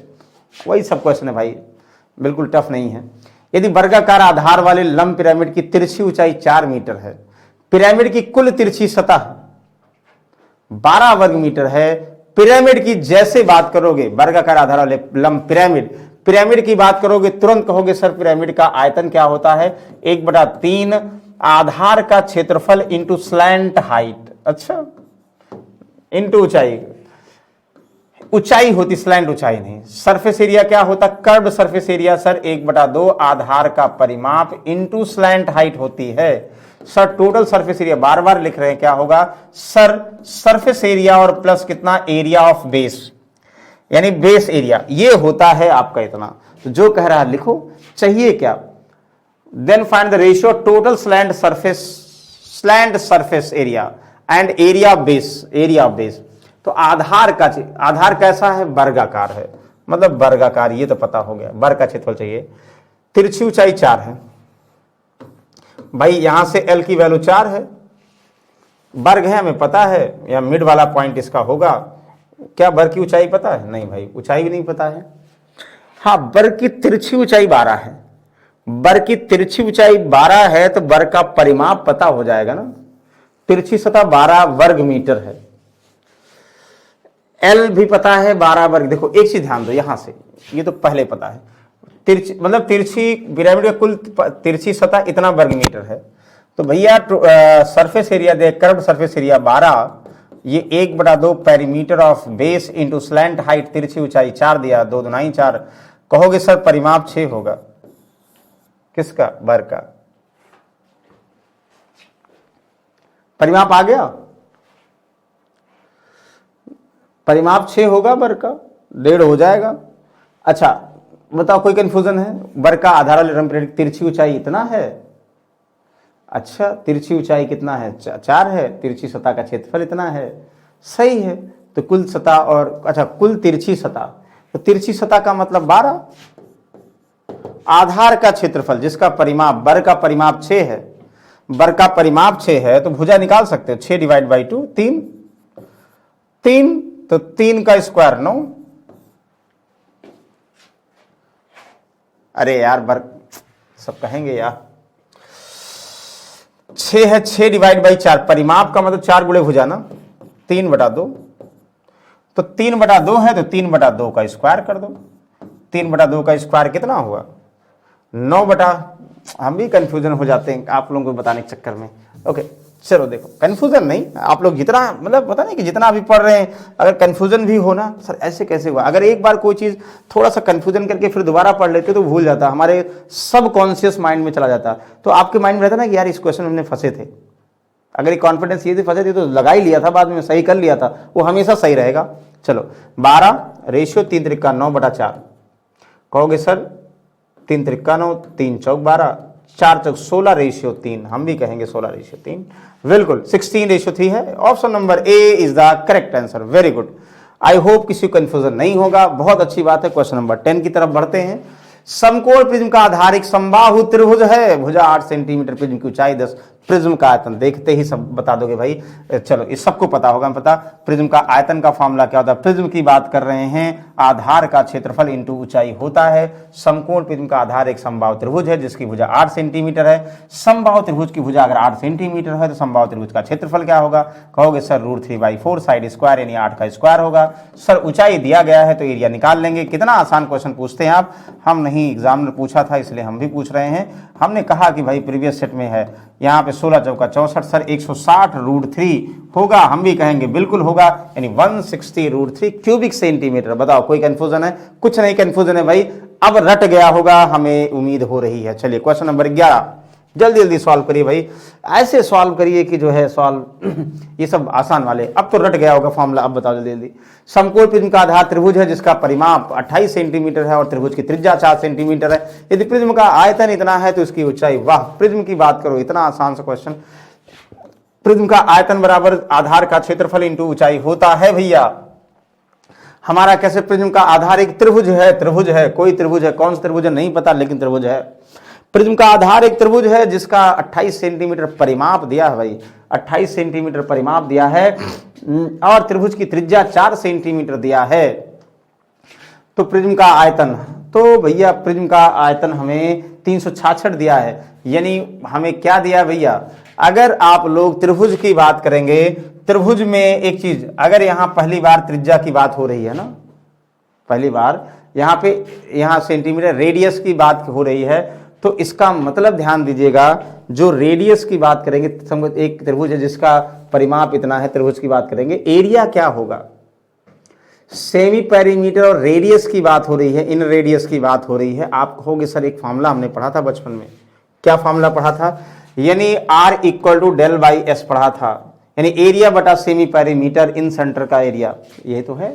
वही सब क्वेश्चन है भाई, बिल्कुल टफ नहीं है। यदि वर्गाकार आधार वाले लंब पिरामिड की तिरछी ऊंचाई 4 मीटर है, पिरामिड की कुल तिरछी सतह 12 वर्ग मीटर है, पिरामिड की जैसे बात करोगे, वर्गाकार आधार वाले लंब पिरामिड की बात करोगे, तुरंत कहोगे सर पिरामिड का आयतन क्या होता है, 1/3 आधार का क्षेत्रफल इंटू स्लैंट हाइट, अच्छा इंटू ऊंचाई होती, स्लैंट ऊंचाई नहीं। सरफेस एरिया क्या होता, कर्व्ड सरफेस एरिया सर 1/2 आधार का परिमाप इंटू स्लैंट हाइट होती है। सर टोटल सरफेस एरिया बार बार लिख रहे हैं, क्या होगा सर, सरफेस एरिया और प्लस कितना, एरिया ऑफ बेस, यानी बेस एरिया, ये होता है आपका इतना। तो जो कह रहा है लिखो, चाहिए क्या, then find the ratio total slant surface area and area of base. तो आधार कैसा है, वर्गाकार है, मतलब वर्गाकार, ये तो पता हो गया, वर्ग का क्षेत्रफल चाहिए। तिरछी ऊंचाई 4 है भाई, यहां से L की वैल्यू 4 है, वर्ग है हमें पता है, या मिड वाला पॉइंट इसका होगा। क्या वर्ग की ऊंचाई पता है? नहीं भाई, ऊंचाई भी नहीं पता है। हाँ, वर्ग की तिरछी ऊंचाई 12 है, वर्ग की तिरछी ऊंचाई 12 है तो वर्ग का परिमाप पता हो जाएगा ना। तिरछी सतह 12 वर्ग मीटर है, L भी पता है 12 वर्ग। देखो एक चीज ध्यान दो, यहां से ये तो पहले पता है, तिरछी मतलब तिरछी पिरामिड का कुल तिरछी सतह इतना वर्ग मीटर है। तो भैया सरफेस एरिया दे, कर्व्ड सरफेस एरिया 12, ये 1/2 perimeter of base into slant height, तिरछी ऊंचाई 4 दिया, 2 दूनी 4। कहोगे सर परिमाप 6 होगा, किसका? वर्ग का। परिमाप आ गया, परिमाप 6 होगा, वर्ग का 1.5 हो जाएगा। अच्छा बताओ कोई कंफ्यूजन है? वर्ग का आधार वाले तिरछी ऊंचाई इतना है, अच्छा तिरछी ऊंचाई कितना है? 4 है, तिरछी सतह का क्षेत्रफल इतना है, सही है। तो कुल सतह और अच्छा कुल तिरछी सतह, तो तिरछी सतह का मतलब 12, आधार का क्षेत्रफल जिसका परिमाप, वर्ग का परिमाप 6 है, वर्ग का परिमाप 6 है, तो भुजा निकाल सकते हो, 6 डिवाइड बाई 2 3, तो 3 का स्क्वायर 9। अरे यार वर्ग सब कहेंगे यार, 6 है, 6 डिवाइड बाई 4, परिमाप का मतलब 4 गुणे भुजा ना, 3/2, तो 3/2 है तो 3/2 का स्क्वायर कर दो। 3/2 का स्क्वायर कितना हुआ? 9 हम भी कंफ्यूजन हो जाते हैं आप लोगों को बताने के चक्कर में। ओके चलो देखो, कंफ्यूजन नहीं, आप लोग जितना मतलब पता नहीं कि जितना अभी पढ़ रहे हैं, अगर कंफ्यूजन भी हो ना, सर ऐसे कैसे हुआ, अगर एक बार कोई चीज़ थोड़ा सा कंफ्यूजन करके फिर दोबारा पढ़ लेते तो भूल जाता, हमारे सब कॉन्शियस माइंड में चला जाता। तो आपके माइंड में रहता ना कि यार इस क्वेश्चन में हमने फंसे थे, अगर ये कॉन्फिडेंस ये थी फंसे थे तो लगा ही लिया था, बाद में सही कर लिया था, वो हमेशा सही रहेगा। चलो 12 रेशियो 3 त्रिका 9/4। कहोगे सर 3 त्रिका 9, 3 चौक 12, 4 चौक 16 रेशियो 3, हम भी कहेंगे 16 रेशियो 3, बिल्कुल 16 रेशियो 3 है। Option number A is the correct answer, very good. I hope किसी को कंफ्यूजन नहीं होगा, बहुत अच्छी बात है। क्वेश्चन नंबर 10 की तरफ बढ़ते हैं। समकोण प्रिज्म का आधार एक समबाहु त्रिभुज है, भुजा 8 सेंटीमीटर, प्रिज्म की ऊंचाई 10, प्रिज्म का आयतन देखते ही सब बता दोगे भाई, चलो इस सबको पता होगा, पता प्रिज्म का आयतन का फॉर्मूला क्या होता है। प्रिज्म की बात कर रहे हैं, आधार का क्षेत्रफल इंटू ऊंचाई होता है। समकोण प्रिज्म का आधार एक समबाहु त्रिभुज है जिसकी भुजा 8 सेंटीमीटर है। समबाहु त्रिभुज की भुजा अगर 8 सेंटीमीटर है तो समबाहु त्रिभुज का क्षेत्रफल क्या होगा? कहोगे सर √3/4, साइड स्क्वायर यानी 8 का स्क्वायर होगा। सर ऊंचाई दिया गया है तो एरिया निकाल लेंगे। कितना आसान क्वेश्चन पूछते हैं आप, हम नहीं एग्जाम में पूछा था इसलिए हम भी पूछ रहे हैं। हमने कहा कि भाई प्रीवियस सेट में है, यहाँ पे 16 चौका 64, सर 160 √3 होगा, हम भी कहेंगे बिल्कुल होगा, यानी 160 √3 क्यूबिक सेंटीमीटर। बताओ कोई कंफ्यूजन है? कुछ नहीं कंफ्यूजन है भाई, अब रट गया होगा हमें उम्मीद हो रही है। चलिए क्वेश्चन नंबर 11, जल्दी जल्दी सॉल्व करिए भाई, ऐसे सॉल्व करिए कि जो है सॉल्व ये सब आसान वाले। अब तो रट गया होगा फॉर्मूला, अब बताओ जल्दी जल्दी। समकोण प्रिज्म का आधार त्रिभुज है जिसका परिमाप 28 सेंटीमीटर है और त्रिभुज की त्रिज्या 4 सेंटीमीटर है। यदि प्रिज्म का आयतन इतना है तो इसकी ऊंचाई, वाह प्रिज्म की बात करो, इतना आसान सा क्वेश्चन। प्रिज्म का आयतन बराबर आधार का क्षेत्रफल इंटू ऊंचाई होता है भैया। हमारा कैसे प्रिज्म का आधार एक त्रिभुज है, कोई त्रिभुज है, कौन सा त्रिभुज है नहीं पता, लेकिन त्रिभुज है। प्रिज्म का आधार एक त्रिभुज है जिसका 28 सेंटीमीटर परिमाप दिया है भाई, 28 सेंटीमीटर परिमाप दिया है और त्रिभुज की त्रिज्या 4 सेंटीमीटर दिया है। तो प्रिज्म का आयतन, तो भैया प्रिज्म का आयतन हमें 366 दिया है, यानी हमें क्या दिया भैया? अगर आप लोग त्रिभुज की बात करेंगे, त्रिभुज में एक चीज, अगर यहां पहली बार त्रिज्या की बात हो रही है ना, पहली बार यहां सेंटीमीटर रेडियस की बात हो रही है, तो इसका मतलब ध्यान दीजिएगा, जो रेडियस की बात करेंगे, एक त्रिभुज है जिसका परिमाप इतना है, त्रिभुज की बात करेंगे, एरिया क्या होगा? सेमी पेरीमीटर और रेडियस की बात हो रही है, इन रेडियस की बात हो रही है। आप कहोगे सर एक फार्मूला हमने पढ़ा था बचपन में, क्या फार्मूला पढ़ा था? यानी R = del/s पढ़ा था, यानी एरिया बटा सेमी पेरीमीटर इन सेंटर का एरिया, ये तो है।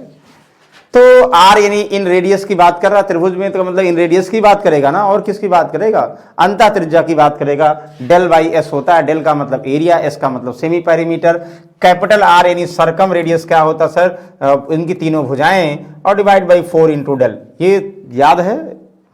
तो आर यानी इन रेडियस की बात कर रहा, त्रिभुज में तो मतलब इन रेडियस की बात करेगा ना, और किसकी बात करेगा, अंतः त्रिज्या की बात करेगा। डेल बाई एस होता है, डेल का मतलब एरिया, एस का मतलब सेमी पेरीमीटर, कैपिटल आर यानी सरकम रेडियस क्या होता सर, इनकी तीनों भुजाएं, और डिवाइड बाई 4 इंटू डेल। ये याद है,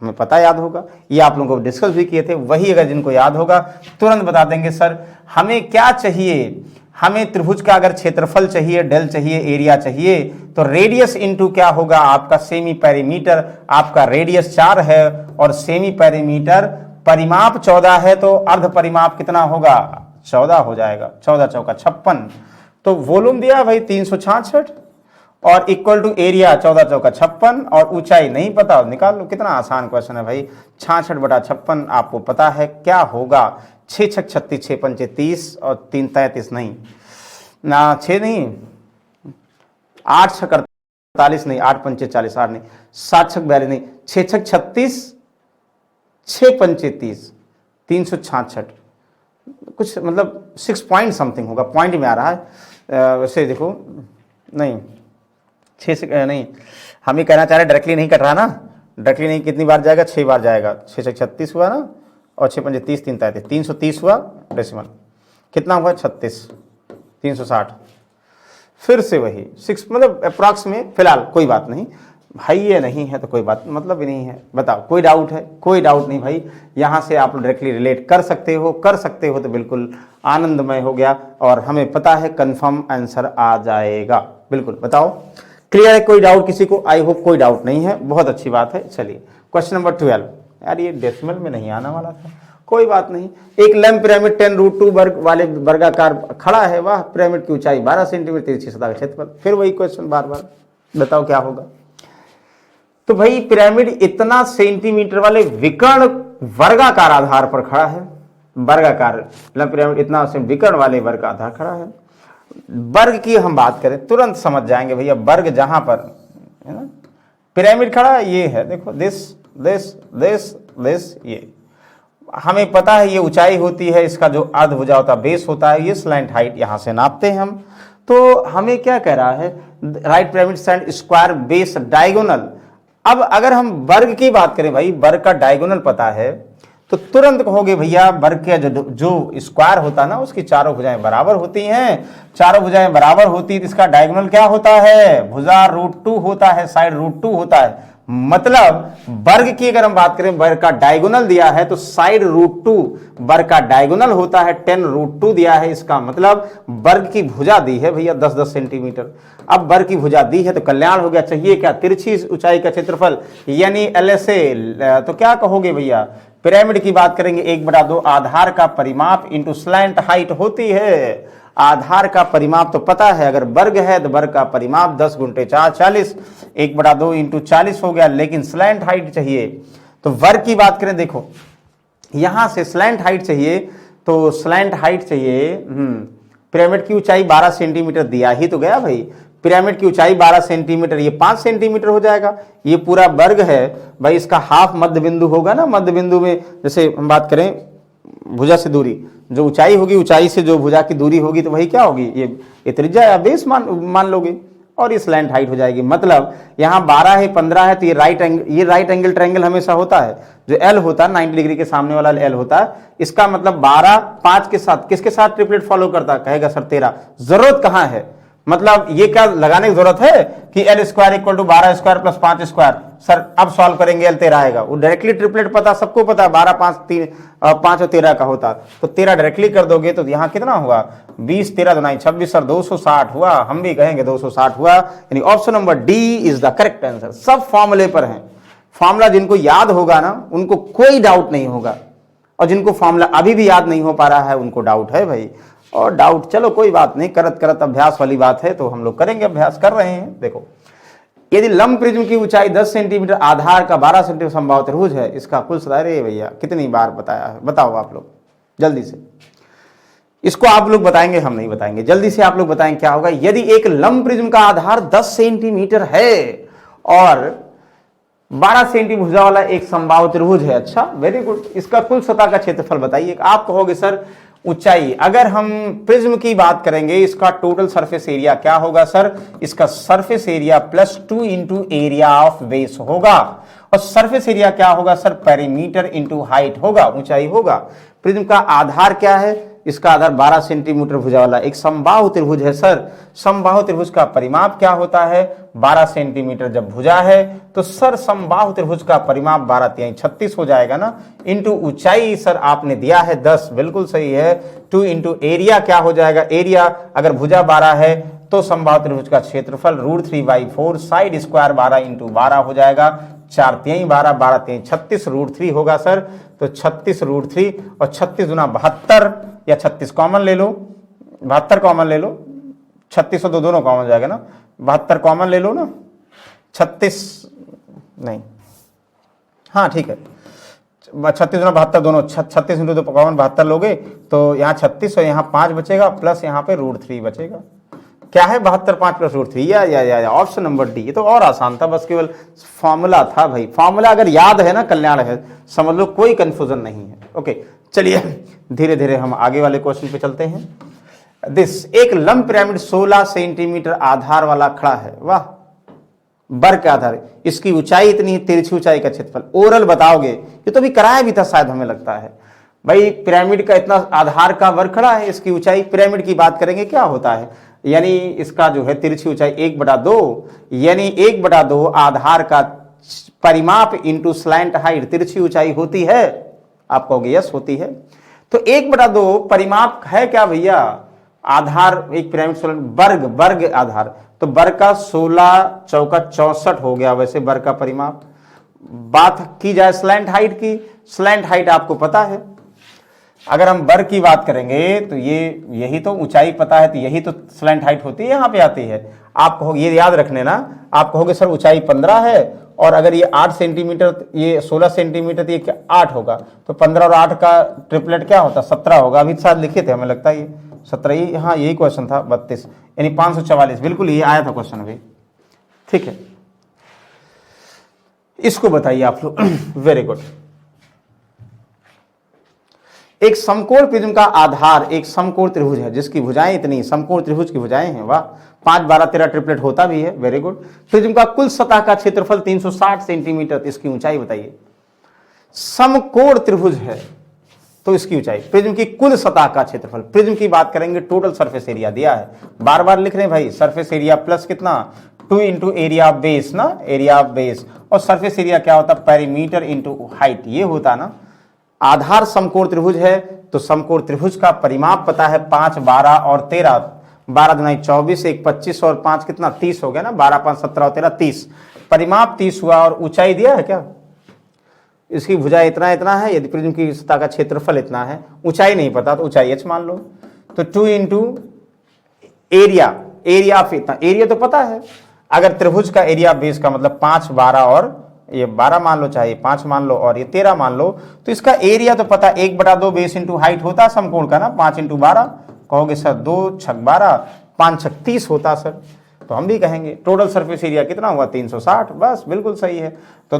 हमें पता याद होगा, ये आप लोगों को डिस्कस भी किए थे, वही अगर जिनको याद होगा तुरंत बता देंगे सर हमें क्या चाहिए, हमें त्रिभुज का अगर क्षेत्रफल चाहिए, डेल चाहिए, एरिया चाहिए, तो रेडियस इनटू क्या होगा आपका सेमी पेरीमीटर। आपका रेडियस 4 है और सेमी पेरीमीटर परिमाप 14 है, तो अर्ध परिमाप कितना होगा, 14 हो जाएगा, 14 चौका 56। तो वॉल्यूम दिया है भाई 366 और इक्वल टू एरिया 14 चौका 56, और ऊंचाई नहीं पता, निकाल लो, कितना आसान क्वेश्चन है भाई। 66/56 आपको पता है क्या होगा, 6 छक 36, 6 पंचे 30 और 3 33 नहीं ना, 6 नहीं, 8 छक 48 नहीं, 8 पंचे 40, 8 नहीं, 7 छक 42 नहीं, 6 छक 36, 6 पंचे 30, 366, कुछ मतलब 6 पॉइंट समथिंग होगा, पॉइंट में आ रहा है। वैसे देखो नहीं 6 से नहीं, हम ही कहना चाह रहे डायरेक्टली नहीं कट रहा ना, डायरेक्टली नहीं, कितनी बार जाएगा, 6 बार जाएगा, 6 छक 36 हुआ ना, और 6 पंजे 30, 3 33, 330 हुआ डेसिमल, कितना हुआ 36, 360, फिर से वही 6, मतलब अप्रॉक्स में, फिलहाल कोई बात नहीं भाई, ये नहीं है तो कोई बात मतलब भी नहीं है। बताओ कोई डाउट है, कोई डाउट नहीं भाई, यहाँ से आप डायरेक्टली रिलेट कर सकते हो तो बिल्कुल आनंदमय हो गया, और हमें पता है कंफर्म आंसर आ जाएगा। बिल्कुल बताओ, क्लियर है, कोई डाउट किसी को, आई होप कोई डाउट नहीं है, बहुत अच्छी बात है। चलिए क्वेश्चन नंबर 12, यार ये डेसिमल में नहीं आना वाला था, कोई बात नहीं। एक लंब पिरामिड 10√2 वर्ग वाले वर्गाकार खड़ा है, वाह, पिरामिड की ऊंचाई 12 सेंटीमीटर, तिरछी सतह का क्षेत्रफल। फिर वही क्वेश्चन बार बार, बताओ क्या होगा। तो भाई पिरामिड इतना सेंटीमीटर वाले विकर्ण वर्गाकार आधार पर खड़ा है, वर्गाकार लंब पिरामिड इतना विकर्ण वाले वर्ग आधार खड़ा है। वर्ग की हम बात करें तुरंत समझ जाएंगे भैया, वर्ग जहां पर है ना पिरामिड खड़ा है, ये है देखो, दिस ये हमें पता है, ये ऊंचाई होती है, इसका जो अर्धभुजा होता है बेस होता है, ये स्लैंट हाइट यहां से नापते हैं हम। तो हमें क्या कह रहा है, right pyramid slant square base diagonal. अब अगर हम वर्ग की बात करें भाई, वर्ग का डायगोनल पता है, तो तुरंत कहोगे भैया वर्ग का जो स्क्वायर होता है ना, उसकी चारों भुजाएं बराबर होती हैं, चारों भुजाएं बराबर होती है, तो इसका डायगोनल क्या होता है, भुजा √2 होता है, साइड √2 होता है। मतलब वर्ग की अगर हम बात करें, वर्ग का डायगोनल दिया है तो साइड √2 वर्ग का डायगोनल होता है, 10√2 दिया है, इसका मतलब वर्ग की भुजा दी है भैया 10-10 सेंटीमीटर। अब वर्ग की भुजा दी है तो कल्याण हो गया, चाहिए क्या, तिरछी ऊंचाई का क्षेत्रफल यानी LSA। तो क्या कहोगे भैया, पिरामिड की बात करेंगे 1/2 आधार का परिमाप इंटू स्लैंट हाइट होती है। आधार का परिमाप तो पता है, अगर वर्ग है तो वर्ग का परिमाप 10 × 4 40, 1/2 इंटू 40 हो गया, लेकिन स्लैंट हाइट चाहिए। तो वर्ग की बात करें, देखो यहां से स्लैंट हाइट चाहिए, तो स्लैंट हाइट चाहिए, पिरामिड की ऊंचाई 12 सेंटीमीटर दिया ही तो गया भाई, पिरामिड की ऊंचाई 12 सेंटीमीटर, ये 5 सेंटीमीटर हो जाएगा, ये पूरा वर्ग है भाई, इसका हाफ मध्य बिंदु होगा ना, मध्य बिंदु में जैसे हम बात करें भुजा से दूरी, जो ऊंचाई होगी, ऊंचाई से जो भुजा की दूरी होगी, तो वही क्या होगी, ये त्रिज्या या बेस मान लोगे, और ये स्लैंट हाइट हो जाएगी। मतलब यहाँ 12 है, 15 है, तो ये राइट एंगल ट्रायंगल हमेशा होता है, जो एल होता है 90 डिग्री के सामने वाला एल होता है, इसका मतलब 12 5 के साथ किसके साथ ट्रिपलेट फॉलो करता है, कहेगा सर 13। जरूरत कहाँ है, मतलब ये क्या लगाने की जरूरत है कि L² = 12² + 5²। सर अब सॉल्व करेंगे, L 13 आएगा, वो डायरेक्टली ट्रिपलेट पता, सबको पता, 12 5 और 13 का होता, तो 13 डायरेक्टली कर दोगे तो यहाँ कितना हुआ, 20 13 2 26 सर 260 हुआ, हम भी कहेंगे 260 हुआ, यानी option number D is the correct answer. सब फॉर्मूले पर हैं, फॉर्मूला जिनको याद होगा ना उनको कोई डाउट नहीं होगा, और जिनको फॉर्मूला अभी भी याद नहीं हो पा रहा है उनको डाउट है भाई। और डाउट चलो कोई बात नहीं, करत अभ्यास वाली बात है, तो हम लोग करेंगे, अभ्यास कर रहे हैं। देखो यदि लंब प्रिज्म की ऊंचाई 10 सेंटीमीटर, आधार का 12 सेंटीमीटर समबाहु त्रिभुज है, इसका कुल सतह, अरे भैया कितनी बार बताया है, बताओ आप लोग जल्दी से, इसको आप लोग बताएंगे, हम नहीं बताएंगे, जल्दी से आप लोग बताएंगे क्या होगा। यदि एक लंब प्रिज्म का आधार 10 सेंटीमीटर है और 12 सेंटीमीटर भुजा वाला एक समबाहु त्रिभुज है, अच्छा वेरी गुड, इसका कुल सतह का क्षेत्रफल बताइए। आप कहोगे सर ऊंचाई, अगर हम प्रिज्म की बात करेंगे, इसका टोटल सरफेस एरिया क्या होगा सर, इसका surface area +2 into area of base होगा। और सरफेस एरिया क्या होगा सर, पेरीमीटर इंटू हाइट होगा, ऊंचाई होगा। प्रिज्म का आधार क्या है, इसका आधार 12 सेंटीमीटर भुजा वाला एक समबाहु त्रिभुज है सर। समबाहु त्रिभुज का परिमाप क्या होता है, 12 सेंटीमीटर जब भुजा है तो सर समबाहु त्रिभुज का परिमाप 12 तिहाई 36 हो जाएगा ना, इंटू ऊंचाई सर आपने दिया है 10, बिल्कुल सही है। 2 इंटू एरिया क्या हो जाएगा, एरिया अगर भुजा 12 है तो समबाहु त्रिभुज का क्षेत्रफल √3/4, साइड स्क्वायर 12 इंटू 12 हो जाएगा, 4 तिहाई 12, 12 तिहाई 36, √3 होगा सर। तो 36 √3 और 36 गुना 72 या 36 कॉमन ले लो, 72 कॉमन ले लो, 36 और 2 दोनों कॉमन जाएगा ना, 72 कॉमन ले लो ना, 36 नहीं, हाँ ठीक है, 36 गुना 72 दोनों, 36 इंटू 2 कॉमन 72 लोगे तो यहाँ 36 और यहाँ 5 बचेगा, प्लस यहाँ पे √3 बचेगा। क्या है 72 5 प्लस √3, या ऑप्शन नंबर डी। ये तो और आसान था, बस केवल फॉर्मूला था भाई, फॉर्मूला अगर याद है ना कल्याण है, समझ लो कोई कंफ्यूजन नहीं है। ओके चलिए धीरे धीरे हम आगे वाले क्वेश्चन पे चलते हैं। एक लंब पिरामिड 16 सेंटीमीटर आधार वाला खड़ा है, वाह, वर्ग के आधार, इसकी ऊंचाई इतनी, तिरछी ऊंचाई का क्षेत्रफल, ओरल बताओगे, ये तो भी कराया भी था शायद हमें लगता है भाई। पिरामिड का इतना आधार का वर्ग खड़ा है, इसकी ऊंचाई, पिरामिड की बात करेंगे क्या होता है, यानी इसका जो है तिरछी ऊंचाई 1/2, यानी 1/2 आधार का परिमाप इंटू स्लैंट हाइट, तिरछी ऊंचाई होती है, आप कहोगे यस होती है। तो 1/2 परिमाप है क्या भैया, आधार, एक पिरामिड वर्ग आधार, तो वर्ग का 16 चौका 64 हो गया वैसे वर्ग का परिमाप। बात की जाए स्लैंट हाइट की, स्लैंट हाइट आपको पता है, अगर हम वर्ग की बात करेंगे तो यही तो ऊंचाई पता है, तो यही तो स्लैंट हाइट होती है, यहां पे आती है। आप कहोगे, ये याद रखने ना, आप कहोगे सर ऊंचाई 15 है और अगर ये 8 सेंटीमीटर, ये 16 सेंटीमीटर, तो ये क्या 8 होगा, तो 15 और 8 का ट्रिपलेट क्या होता, 17 होगा। अभी साथ लिखे थे हमें लगता है ये 17 ही, हाँ यही क्वेश्चन था, 32 यानी 544, बिल्कुल ये आया था क्वेश्चन अभी, ठीक है। इसको बताइए आप लोग वेरी गुड। एक समकोण प्रिज्म का आधार एक समकोण त्रिभुज है जिसकी भुजाएं इतनी, समकोण त्रिभुज की भुजाएं हैं, वाह, 5 12 13 ट्रिपलेट होता भी है, वेरी गुड। प्रिज्म का कुल सतह का क्षेत्रफल 360 सेंटीमीटर, इसकी ऊंचाई बताइए। समकोण त्रिभुज है तो इसकी ऊंचाई, प्रिज्म की कुल सतह का क्षेत्रफल, प्रिज्म की बात करेंगे, टोटल सरफेस एरिया दिया है, बार बार लिख रहे हैं भाई, सरफेस एरिया प्लस कितना 2 इंटू एरिया ऑफ बेस ना, एरिया ऑफ बेस, और सरफेस एरिया क्या होता, पेरीमीटर इंटू हाइट, ये होता ना। आधार समकोण त्रिभुज है तो समकोण त्रिभुज का परिमाप पता है 5 12 और 13, 12 दूनी 24, 1 25 और 5 कितना 30 हो गया ना, 12 5 17 और 13 30, परिमाप 30 हुआ। और ऊंचाई दिया है क्या, इसकी भुजा इतना इतना है, यदि प्रिज्म की सतह का क्षेत्रफल इतना है, ऊंचाई नहीं पता तो ऊंचाई h मान लो। तो 2 इंटू एरिया, एरिया ऑफ इतना, एरिया तो पता है, अगर त्रिभुज का एरिया बेस का मतलब 5 12 और ये 12 मान लो, चाहे 5 मान लो और ये 13 मान लो, तो इसका एरिया तो पता 1/2 बेस इंटू हाइट होता समकोण का ना, 5 इंटू 12, कहोगे सर 2 6 12, 5 6 30 होता सर, तो हम भी कहेंगे टोटल सरफेस एरिया कितना हुआ 360, बस बिल्कुल सही है। तो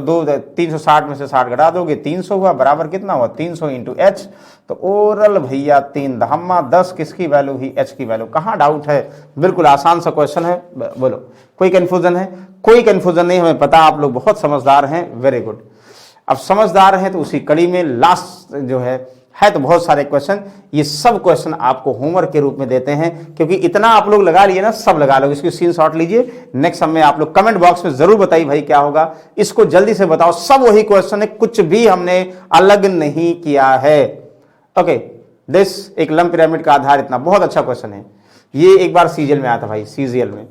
360 में से 60 घटा दोगे 300 हुआ, बराबर कितना हुआ 300 इंटू एच। तो ओरल भैया 3 धम्मा 10 किसकी वैल्यू ही, एच की वैल्यू। कहाँ डाउट है, बिल्कुल आसान सा क्वेश्चन है, बोलो कोई कंफ्यूजन है, कोई कंफ्यूजन नहीं, हमें पता आप लोग बहुत समझदार हैं, वेरी गुड। अब समझदार हैं तो उसी कड़ी में लास्ट जो है तो बहुत सारे क्वेश्चन, ये सब क्वेश्चन आपको होमवर्क के रूप में देते हैं, क्योंकि इतना आप लोग लगा लिए ना, सब लगा लो, इसकी स्क्रीन शॉट लीजिए, नेक्स्ट समय आप लोग कमेंट बॉक्स में जरूर बताइए भाई क्या होगा, इसको जल्दी से बताओ, सब वही क्वेश्चन है, कुछ भी हमने अलग नहीं किया है। ओके, दिस एक लंब पिरामिड का आधार इतना, बहुत अच्छा क्वेश्चन है, ये एक बार सीजीएल में आया था भाई, सीजीएल में,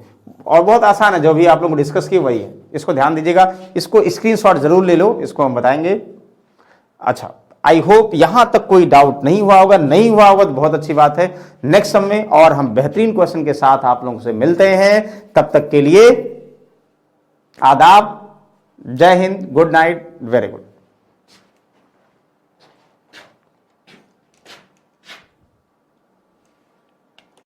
और बहुत आसान है, जो भी आप लोग डिस्कस किए वही है, इसको ध्यान दीजिएगा, इसको स्क्रीनशॉट जरूर ले लो, इसको हम बताएंगे। अच्छा, आई होप यहां तक कोई डाउट नहीं हुआ होगा, नहीं हुआ होगा तो बहुत अच्छी बात है। नेक्स्ट समय और हम बेहतरीन क्वेश्चन के साथ आप लोगों से मिलते हैं, तब तक के लिए आदाब, जय Hind, good night, very good.